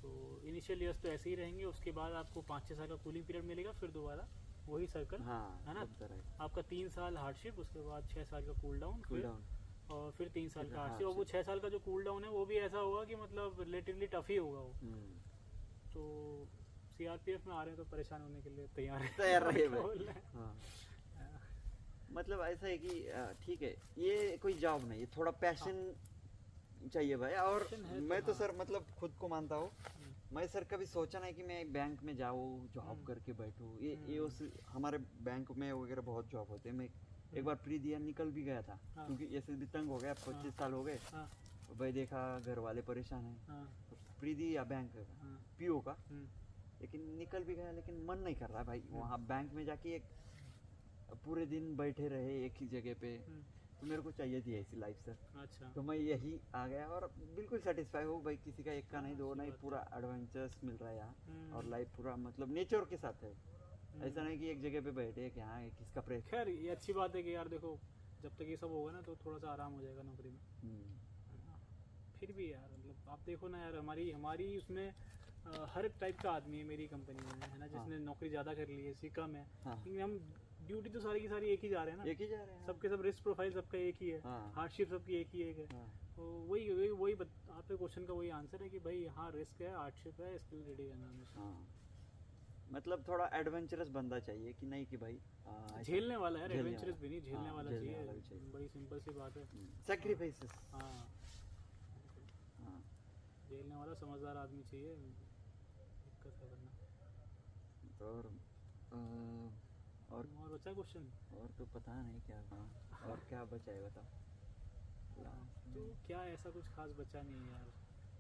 तो इनिशियल ईयर्स तो ऐसे ही रहेंगे, उसके बाद आपको 5-6 साल का कूलिंग पीरियड मिलेगा, फिर दोबारा वही सर्कल। हाँ, है ना, सब तरह आपका 3 साल हार्डशिप, उसके बाद 6 साल का कूल डाउन, कूल डाउन। और फिर 3 साल का हाँ, हार्डशिप। और वो 6 साल का जो कूल डाउन है वो भी ऐसा होगा कि मतलब रिलेटिवली टफ ही होगा वो। तो सीआरपीएफ में आ रहे हैं तो परेशान होने के लिए तैयार है, तैयार रहिए क्या भाई। बोल रहे हैं। हाँ। मतलब ऐसा है कि ठीक है, ये कोई जॉब नहीं, ये थोड़ा पैशन चाहिए भाई। और Passion है तो मैं तो हाँ। सर मतलब खुद को मानता हूँ, मैं सर कभी सोचा नहीं कि मैं बैंक में जाऊँ जॉब करके बैठूँ। ये उस हमारे बैंक में वगैरह बहुत जॉब होते हैं। मैं एक बार प्री दिया, निकल भी गया था, हाँ। क्योंकि ऐसे भी तंग हो गया, 25 साल हो गए। हाँ, भाई देखा घर वाले परेशान हैं, हाँ, प्री दिया बैंक का, हाँ, पीओ का, हम्म, लेकिन निकल भी गया। लेकिन मन नहीं कर रहा भाई वहाँ बैंक में जाके एक पूरे दिन बैठे रहे एक ही जगह पे, तो मेरे को चाहिए थी ऐसी लाइफ सर। अच्छा, तो मैं यही आ गया और बिल्कुल सेटिस्फाई हूँ भाई, किसी का एक का नहीं, दो नहीं, पूरा एडवेंचर्स मिल रहा है यहाँ, और लाइफ पूरा मतलब नेचर के साथ है। ऐसा नहीं कि एक जगह पे बैठे कि हाँ किसका प्रेस। खैर ये अच्छी बात है कि यार देखो, जब तक ये सब होगा ना तो थोड़ा सा आराम हो जाएगा नौकरी में। फिर भी यार मतलब आप देखो ना यार, हमारी उसमें हर टाइप का आदमी है मेरी कंपनी में, है ना, जिसने नौकरी ज़्यादा कर ली है, सी कम है, लेकिन हम ड्यूटी तो सारी की सारी एक ही जा रहे हैं ना, एक ही जा रहे हैं। सबके सब रिस्क प्रोफाइल सबका एक ही है, हार्डशिप सबकी एक ही एक है। तो वही आपके क्वेश्चन का वही आंसर है कि भाई हाँ रिस्क है, हार्डशिप है, इसके लिए रेडी रहना हमेशा। मतलब थोड़ा एडवेंचरस बंदा चाहिए कि नहीं कि भाई झेलने वाला है, झेलने एडवेंचरस वाला। भी नहीं, झेलने हाँ, वाला झेलने वाला भी चाहिए, चाहिए। बड़ी सिंपल सी बात है। सैक्रिफाइसेस। हाँ, हाँ। झेलने वाला समझदार आदमी चाहिए, दिक्कत है करना। तो और और बचा क्वेश्चन? और तो पता नहीं क्या। हाँ, और क्या बचा है बताओ। तो क्या ऐसा कुछ खास बचा नहीं है यार,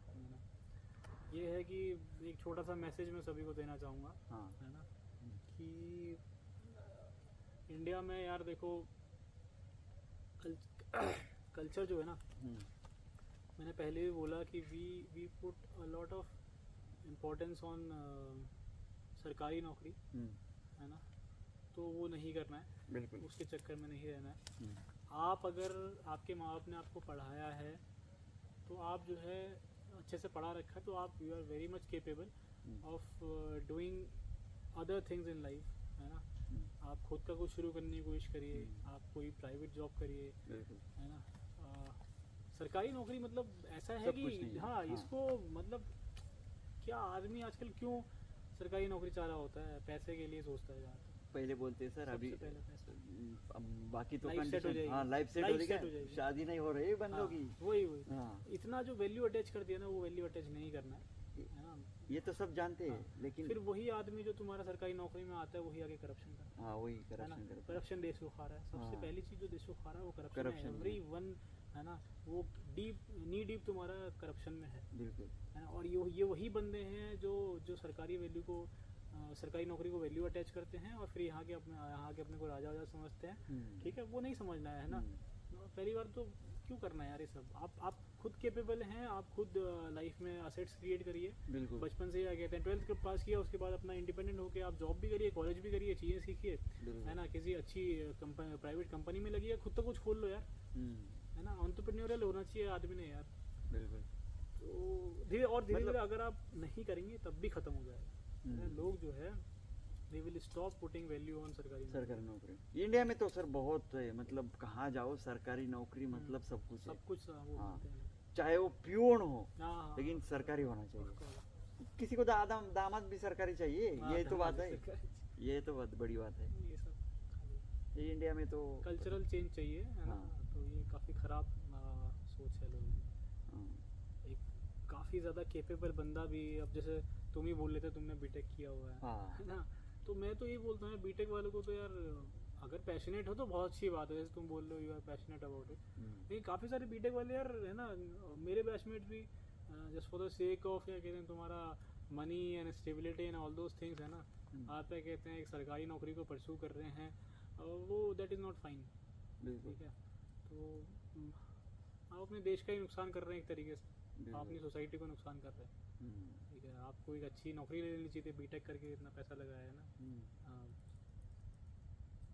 है ना। ये है कि एक छोटा सा मैसेज मैं सभी को देना चाहूँगा, हाँ। है ना, कि इंडिया में यार देखो कल्चर जो है ना, मैंने पहले भी बोला कि we put a lot of importance on सरकारी नौकरी, है ना, तो वो नहीं करना है, बिल्कुल। उसके चक्कर में नहीं रहना है। आप अगर आपके माँ बाप ने आपको पढ़ाया है तो आप जो है अच्छे से पढ़ा रखा है, तो आप you are very much capable of doing other things in life, है ना। आप खुद का कुछ शुरू करने की कोशिश करिए, आप कोई प्राइवेट जॉब करिए, है ना। सरकारी नौकरी मतलब ऐसा है कि हाँ, इसको मतलब क्या आदमी आजकल क्यों सरकारी नौकरी चाह रहा होता है, पैसे के लिए सोचता है यार। पहले बोलते हैं सर अभी बाकी तो लाइफ सेट हो जाएगी, हाँ लाइफ सेट हो जाएगी, शादी नहीं हो रही बंदों की। वही इतना जो वैल्यू अटैच कर दिया ना, वो वैल्यू अटैच नहीं करना है ना। ये तो सब जानते हैं, लेकिन फिर वही आदमी जो तुम्हारा सरकारी नौकरी में आता है वही आगे करप्शन करता है। हाँ, वही करप्शन करता है। करप्शन देश को खा रहा है, सबसे पहली चीज जो देश को खा रहा है वो करप्शन है। Corruption है। एवरी वन है ना, वो नी डीप तुम्हारा करप्शन में है बिल्कुल। है ना। और ये वही बंदे हैं जो सरकारी वैल्यू को सरकारी नौकरी को वैल्यू अटैच करते हैं और फिर यहाँ के अपने को राजा समझते हैं। ठीक है, वो नहीं समझना है ना। पहली बार तो क्यों करना है यार ये सब। आप खुद कैपेबल हैं, आप खुद लाइफ में असेट्स क्रिएट करिए। बिल्कुल। बचपन से क्या कहते हैं 12th पास किया, उसके बाद अपना इंडिपेंडेंट होकर आप जॉब भी करिए, कॉलेज भी करिए, चीज़ें सीखिए, है ना। किसी अच्छी प्राइवेट कंपनी में लगिए, खुद तो कुछ खोल लो यार, है ना। एंटरप्रेन्योरियल होना चाहिए आदमी ने यार। बिल्कुल। तो धीरे अगर आप नहीं करेंगे तब भी खत्म हो जाएगा। लोग जो है they will stop putting value on सरकारी नौकरी। इंडिया में तो सर बहुत है, मतलब कहाँ जाओ सरकारी नौकरी मतलब सब कुछ है। सब कुछ वो बोलते हैं। चाहे वो प्यून हो, हाँ, लेकिन सरकारी होना चाहिए। किसी को दामाद भी सरकारी चाहिए, ये तो बात है, ये तो बहुत बड़ी बात है। ये सब ये इंडिया में तो कल्चरल चेंज चाहिए, है ना। तो ये काफ़ी ख़राब सोच है लोगों की। एक काफ़ी ज़्यादा कैपेबल बंदा भी, अब जैसे तुम ही बोल लेते तुमने बीटेक किया हुआ है ना। तो मैं तो ये बोलता हूँ बीटेक वालों को तो यार, अगर पैशनेट हो तो बहुत अच्छी बात है, जैसे तुम बोल रहे हो you are passionate about it. लेकिन काफ़ी सारे बीटेक वाले यार, है ना, मेरे बैचमेट भी just for the sake of, क्या कहते हैं, तुम्हारा money and stability and all those things, है ना, आप क्या कहते हैं एक सरकारी नौकरी को परस्यू कर रहे हैं, वो दैट इज़ नॉट फाइन। ठीक है, तो आप अपने देश का ही नुकसान कर रहे हैं एक तरीके से, आप अपनी सोसाइटी को नुकसान कर रहे हैं। ठीक है, आपको एक अच्छी नौकरी ले लेनी चाहिए, बीटेक करके इतना पैसा लगाया है ना। हाँ,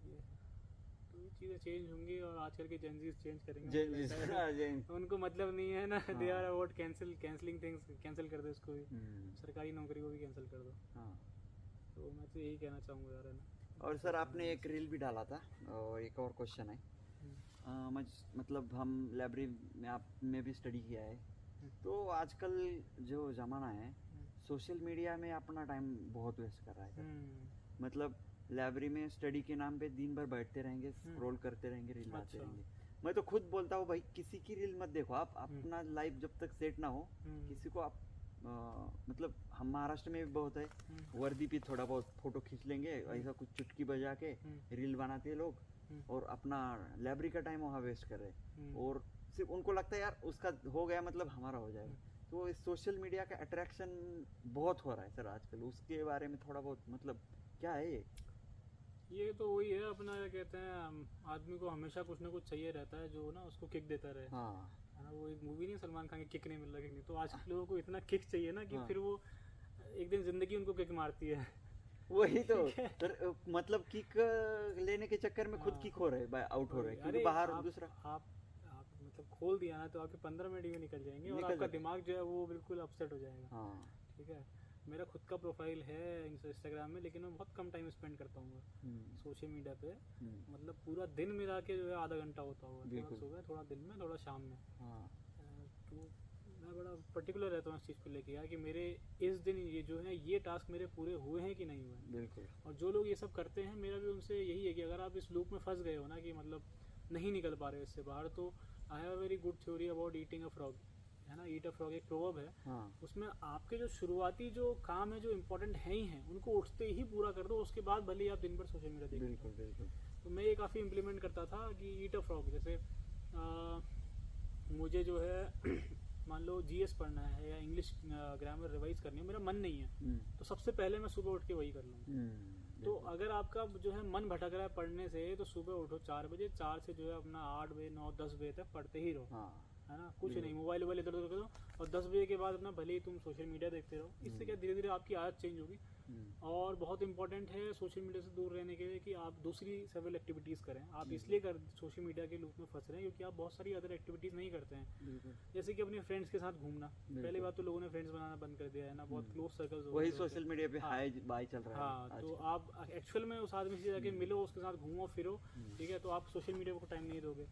तो ये चीज़ें चेंज होंगी और आजकल के जेनजीज चेंज करेंगे। उनको मतलब नहीं है ना, they are about cancelling things, cancel कर दो इसको भी, सरकारी नौकरी को भी कैंसिल कर दो। तो मैं तो यही कहना चाहूँगा यार, है ना। और सर आपने एक रील भी डाला था, और एक और क्वेश्चन है, मतलब हम लाइब्रेरी में आपने भी स्टडी किया है, तो आजकल जो ज़माना है सोशल मीडिया में अपना टाइम बहुत वेस्ट कर रहा है सर। मतलब लाइब्रेरी में स्टडी के नाम पे दिन भर बैठते रहेंगे, स्क्रॉल करते रहेंगे, रील आते रहेंगे। मैं तो खुद बोलता हूँ भाई किसी की रील मत देखो, आप अपना लाइफ जब तक सेट ना हो, किसी को आप मतलब हम महाराष्ट्र में भी बहुत है, वर्दी पे थोड़ा बहुत फोटो खींच लेंगे, ऐसा कुछ चुटकी बजा के रील बनाते हैं लोग, और अपना लाइब्रेरी का टाइम वहाँ वेस्ट कर रहे, और सिर्फ उनको लगता है यार उसका हो गया मतलब हमारा हो जाएगा। तो इस सोशल मीडिया का अट्रैक्शन बहुत हो रहा है सर आजकल, उसके बारे में थोड़ा बहुत मतलब क्या है ये तो वही है अपना, क्या कहते हैं, आदमी को हमेशा कुछ ना कुछ चाहिए रहता है जो ना उसको किक देता रहे। है ना, वो एक मूवी नहीं, सलमान खान की किक नहीं मिल रहा, किक नहीं, तो आज लोगों को इतना किक चाहिए ना कि फिर वो एक दिन जिंदगी उनको किक मारती है। वही तो सर, मतलब किक लेने के चक्कर में खुद किक हो रहे, आउट हो रहे, क्योंकि बाहर दूसरा आप मतलब खोल दिया ना तो आपके 15 मिनट भी निकल जाएंगे और आपका दिमाग जो है वो बिल्कुल अपसेट हो जाएगा। ठीक है, मेरा खुद का प्रोफाइल है इंस्टाग्राम में, लेकिन मैं बहुत कम टाइम स्पेंड करता हूँ सोशल मीडिया पे। मतलब पूरा दिन मिला के जो है आधा घंटा होता होगा, थोड़ा सुबह, थोड़ा दिन में, थोड़ा शाम में। तो मैं बड़ा पर्टिकुलर रहता हूँ इस चीज़ को लेके यार, कि मेरे इस दिन ये जो है ये टास्क मेरे पूरे हुए हैं कि नहीं हुए हैं। बिल्कुल। और जो लोग ये सब करते हैं, मेरा भी उनसे यही है कि अगर आप इस लूप में फंस गए हो ना, कि मतलब नहीं निकल पा रहे हो इससे बाहर, तो I have a very good theory about eating a frog, है ना। ईट अ फ्रॉग एक प्रोवर्ब है। उसमें आपके जो शुरुआती जो काम है, जो इम्पोर्टेंट है ही हैं, उनको उठते ही पूरा कर दो, उसके बाद भले ही आप दिन भर सोशल मीडिया देखो। बिल्कुल बिल्कुल। तो मैं ये काफ़ी इम्प्लीमेंट करता था कि ईट अ फ्रॉग, जैसे मुझे जो है मान लो जीएस पढ़ना है या इंग्लिश ग्रामर रिवाइज करनी है, मेरा मन नहीं है, तो सबसे पहले मैं सुबह उठ के वही कर लूँगा। तो अगर आपका जो है मन भटक रहा है पढ़ने से, तो सुबह उठो 4 बजे, 4 से जो है अपना 8 बजे 9 10 बजे तक पढ़ते ही रहो। है ना, कुछ नहीं, मोबाइल इधर उधर करो, और 10 बजे के बाद अपना भले ही तुम सोशल मीडिया देखते रहो। इससे क्या धीरे धीरे आपकी आदत चेंज होगी। और बहुत इंपॉर्टेंट है सोशल मीडिया से दूर रहने के लिए कि आप दूसरी सेवरल एक्टिविटीज़ करें। आप इसलिए सोशल मीडिया के लूप में फंस रहे हैं क्योंकि आप बहुत सारी अदर एक्टिविटीज़ नहीं करते हैं, जैसे कि अपने फ्रेंड्स के साथ घूमना। पहली बात तो लोगों ने फ्रेंड्स बनाना बंद कर दिया है ना, बहुत क्लोज सर्कल्स हो गए, वही सोशल मीडिया पे हाय बाय चल रहा है। हाँ, तो आप एक्चुअल में उस आदमी से जाके मिलो, उसके साथ घूमो फिरो, ठीक है, तो आप सोशल मीडिया को टाइम नहीं दोगे।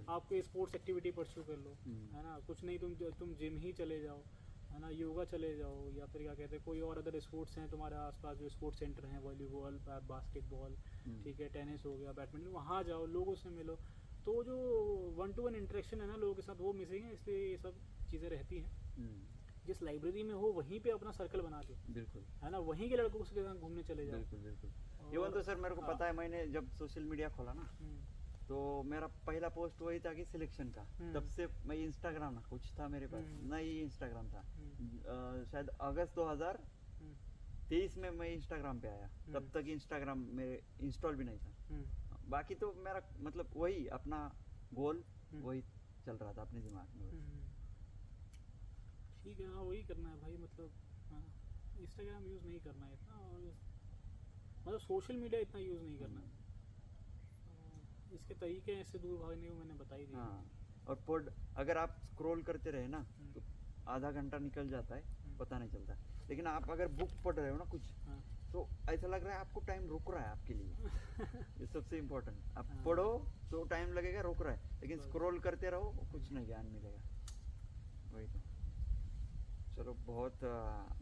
आप कोई स्पोर्ट्स एक्टिविटी परस्यू कर लो, है ना, कुछ नहीं तुम जिम ही चले जाओ, है ना, योगा चले जाओ, या फिर क्या कहते हैं कोई और अदर स्पोर्ट्स हैं तुम्हारे आसपास जो स्पोर्ट्स सेंटर हैं, वॉलीबॉल, बास्केटबॉल, ठीक है, टेनिस हो गया, बैडमिंटन, वहाँ जाओ, लोगों से मिलो। तो जो 1-to-1 इंटरेक्शन है ना लोगों के साथ, वो मिसिंग है, इसलिए ये सब चीज़ें रहती हैं। जिस लाइब्रेरी में हो वहीं पे अपना सर्कल बना के, बिल्कुल, है ना, वहीं के लड़कों के साथ घूमने चले जाओ। बिल्कुल बिल्कुल। इवन तो सर मेरे को पता है, मैंने जब सोशल मीडिया खोला ना, तो मेरा पहला पोस्ट वही था कि सिलेक्शन का। तब से मैं इंस्टाग्राम ना कुछ था मेरे पास, नहीं इंस्टाग्राम था। शायद अगस्त 2023 में मैं इंस्टाग्राम पे आया, तब तक इंस्टाग्राम मेरे इंस्टॉल भी नहीं था। बाकी तो मेरा मतलब वही अपना गोल वही चल रहा था अपने दिमाग में। ठीक है, हाँ वही करना है भाई, मतलब हाँ इंस्टाग्राम यूज़ नहीं करना है इतना, और मतलब सोशल मीडिया इतना यूज़ नहीं करना। इसके तरीके हैं इससे दूर भागने को, मैंने बताई दी। हाँ, और अगर आप स्क्रॉल करते रहे ना तो आधा घंटा निकल जाता है, पता नहीं चलता। लेकिन आप अगर बुक पढ़ रहे हो ना कुछ, तो ऐसा लग रहा है आपको टाइम रुक रहा है आपके लिए। ये सबसे इम्पोर्टेंट। आप पढ़ो तो टाइम लगेगा, रुक रहा है, लेकिन स्क्रॉल करते रहो कुछ नहीं ज्ञान मिलेगा। वही तो। चलो बहुत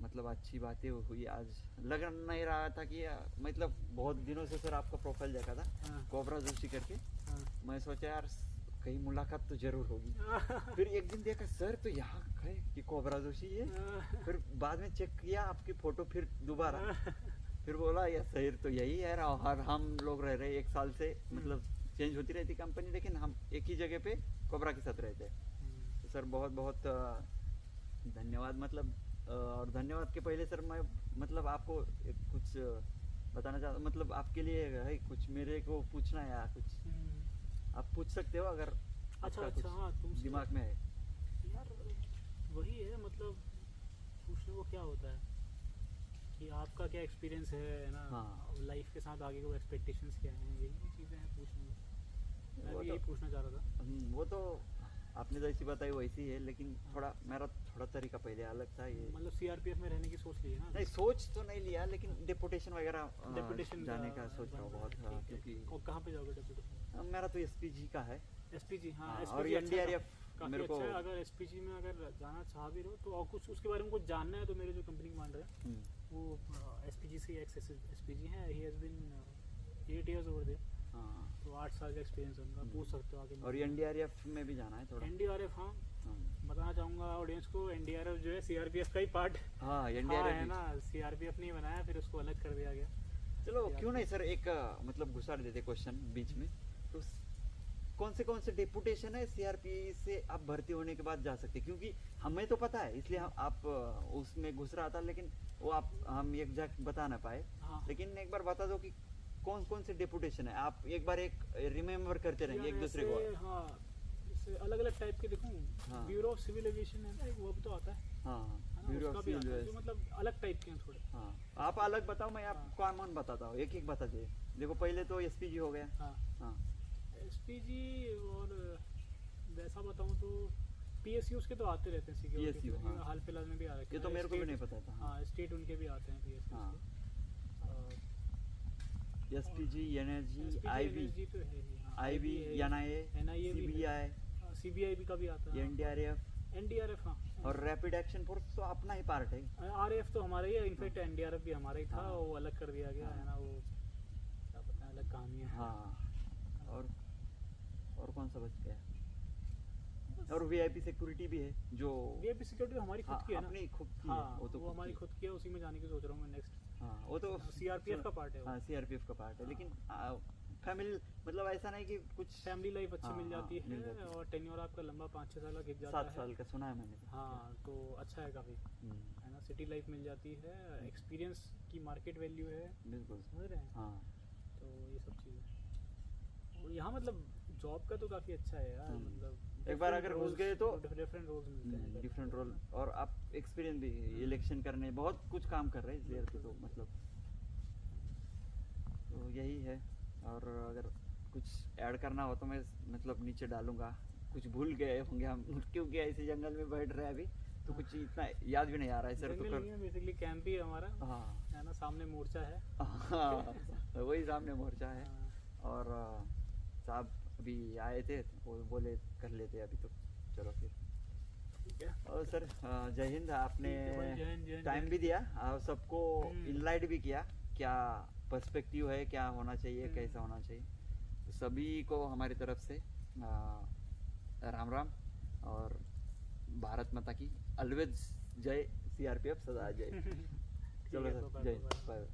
मतलब अच्छी बातें हुई आज। लग नहीं रहा था कि मतलब बहुत दिनों से सर आपका प्रोफाइल देखा था कोबरा जोशी करके। मैं सोचा यार कहीं मुलाकात तो जरूर होगी। फिर एक दिन देखा सर तो यहाँ है कि कोबरा जोशी है। फिर बाद में चेक किया आपकी फोटो फिर दोबारा, फिर बोला यार शहर तो यही है और हम लोग रह रहे 1 साल से, मतलब चेंज होती रहती कंपनी लेकिन हम एक ही जगह पे कोबरा के साथ रहते हैं। तो सर बहुत बहुत धन्यवाद। मतलब और धन्यवाद के पहले सर मैं मतलब आपको कुछ बताना चाहता हूँ, मतलब आपके लिए है कुछ मेरे को पूछना है या कुछ आप पूछ सकते हो अगर अच्छा हाँ तुम दिमाग में है। यार वही है, मतलब पूछने को क्या होता है कि आपका क्या एक्सपीरियंस है ना। हाँ। लाइफ के साथ आगे को एक्सपेक्टेशंस क्या हैं, यही चीज़ें हैं पूछने में। मैं भी यही पूछना चाह रहा था। वो तो आपने जैसी बताई वैसी है, लेकिन मेरा थोड़ा तरीका पहले अलग था। ये मतलब सीआरपीएफ में रहने की सोच ली है ना? नहीं सोच तो नहीं लिया, लेकिन डेपुटेशन वगैरह जाने का सोच रहा हूँ बहुत। क्योंकि और कहाँ पे जाओगे डेपुटेशन? मेरा तो एसपीजी का है। एसपीजी हाँ, और एनडीआरएफ मेरे को अच्छा। अगर एसपीजी में अगर जाना चाह भी रहो तो और कुछ उसके बारे में कुछ जानना है तो मेरे जो कंपनी कमांडर है वो एसपीजी से एसपीजी है। He has been 8 years over there. तो 8 साल का एक्सपीरियंस है उनका, पूछ सकते हो आगे। और एनडीआरएफ में भी जाना है थोड़ा। एनडीआरएफ हाँ बताना चाहूँगा ऑडियंस को, एनडीआरएफ जो है सीआरपीएफ का ही पार्ट एनडीआरएफ है ना। सीआरपीएफ ने बनाया फिर उसको अलग कर दिया गया। चलो क्यों नहीं सर एक मतलब घुसा देते क्वेश्चन बीच में। तो कौन से डेपुटेशन है सीआरपी से आप भर्ती होने के बाद जा सकते, क्योंकि हमें तो पता है इसलिए आप उसमें घुस रहा था, लेकिन वो हम एग्जैक्ट बता ना पाए। लेकिन एक बार बता दो कि कौन से डेपुटेशन है, आप एक बार एक रिमेम्बर करते रहेंगे एक दूसरे को। हाँ अलग अलग टाइप के देखूं। ब्यूरो ऑफ सिविल एविएशन है ना, एक वो भी तो आता है। ब्यूरो ऑफ सिविल एविएशन मतलब अलग टाइप के हैं थोड़े। आप अलग बताओ, मैं आपको कॉमन बताता हूँ, एक बता दे। देखो पहले तो एसपीजी हो गया। एसपीजी और वैसा बताऊँ तो पीएसयूज के तो आते रहते हैं सिक्योरिटी। हाल फिलहाल में भी आ रहे हैं। ये तो मेरे को भी नहीं पता था। हाँ स्टेट उनके भी आते हैं पीएसयूज के। एसपीजी एनर्जी आईबी तो है ही। आईबी एनआईए सीबीआई भी का भी आता है। एनडीआरएफ हाँ। और रैपिड एक्शन फोर्स तो अपना ही पार्ट है। आरएफ तो हमारा ही है, इनफैक्ट एनडीआरएफ भी हमारा ही था। वो अलग कर दिया गया है ना, वो क्या पता है अलग कहानी है। हाँ और कौन सा बच गया? और वीआईपी सिक्योरिटी भी है, जो वीआईपी सिक्योरिटी हमारी खुद की है ना, अपनी खुद की है। वो तो हमारी खुद की है, उसी में जाने की सोच रहा हूँ मैं नेक्स्ट। वो तो सीआरपीएफ का पार्ट है। सीआरपीएफ का पार्ट है, लेकिन फैमिली मतलब ऐसा नहीं कि कुछ फैमिली लाइफ अच्छी मिल जाती है और टेन्योर आपका लंबा 5-6 साल का खिंच जाता है। 7 साल का सुना है मैंने। हाँ तो अच्छा है काफ़ी, है ना। सिटी लाइफ मिल जाती है, एक्सपीरियंस की मार्केट वैल्यू है, बिल्कुल समझ रहे हैं। तो ये सब चीज़ें, और यहाँ मतलब जॉब का तो काफ़ी अच्छा है यार। मतलब एक बार अगर घुस गए तो डिफरेंट रोल्स मिलते हैं, डिफरेंट रोल। और आप एक्सपीरियंस भी इलेक्शन करने बहुत कुछ काम कर रहे हैं देर पे, तो मतलब तो यही है। और अगर कुछ ऐड करना हो तो मैं मतलब नीचे डालूंगा। कुछ भूल गए होंगे हम, क्योंकि ऐसे जंगल में बैठ रहे हैं अभी, तो कुछ इतना याद भी नहीं आ रहा है सर। तो बेसिकली कैंप ही है हमारा, है ना। सामने मोर्चा है। वही सामने मोर्चा है। और साहब अभी आए थे, वो बोले कर लेते अभी, तो चलो फिर ठीक है। और सर जय हिंद। आपने टाइम भी दिया और सबको इनलाइट भी किया, क्या पर्सपेक्टिव है, क्या होना चाहिए, कैसा होना चाहिए। तो सभी को हमारी तरफ से राम राम और भारत माता की ऑलवेज जय, सीआरपीएफ सदा जय। चलो सर, जय, बाय।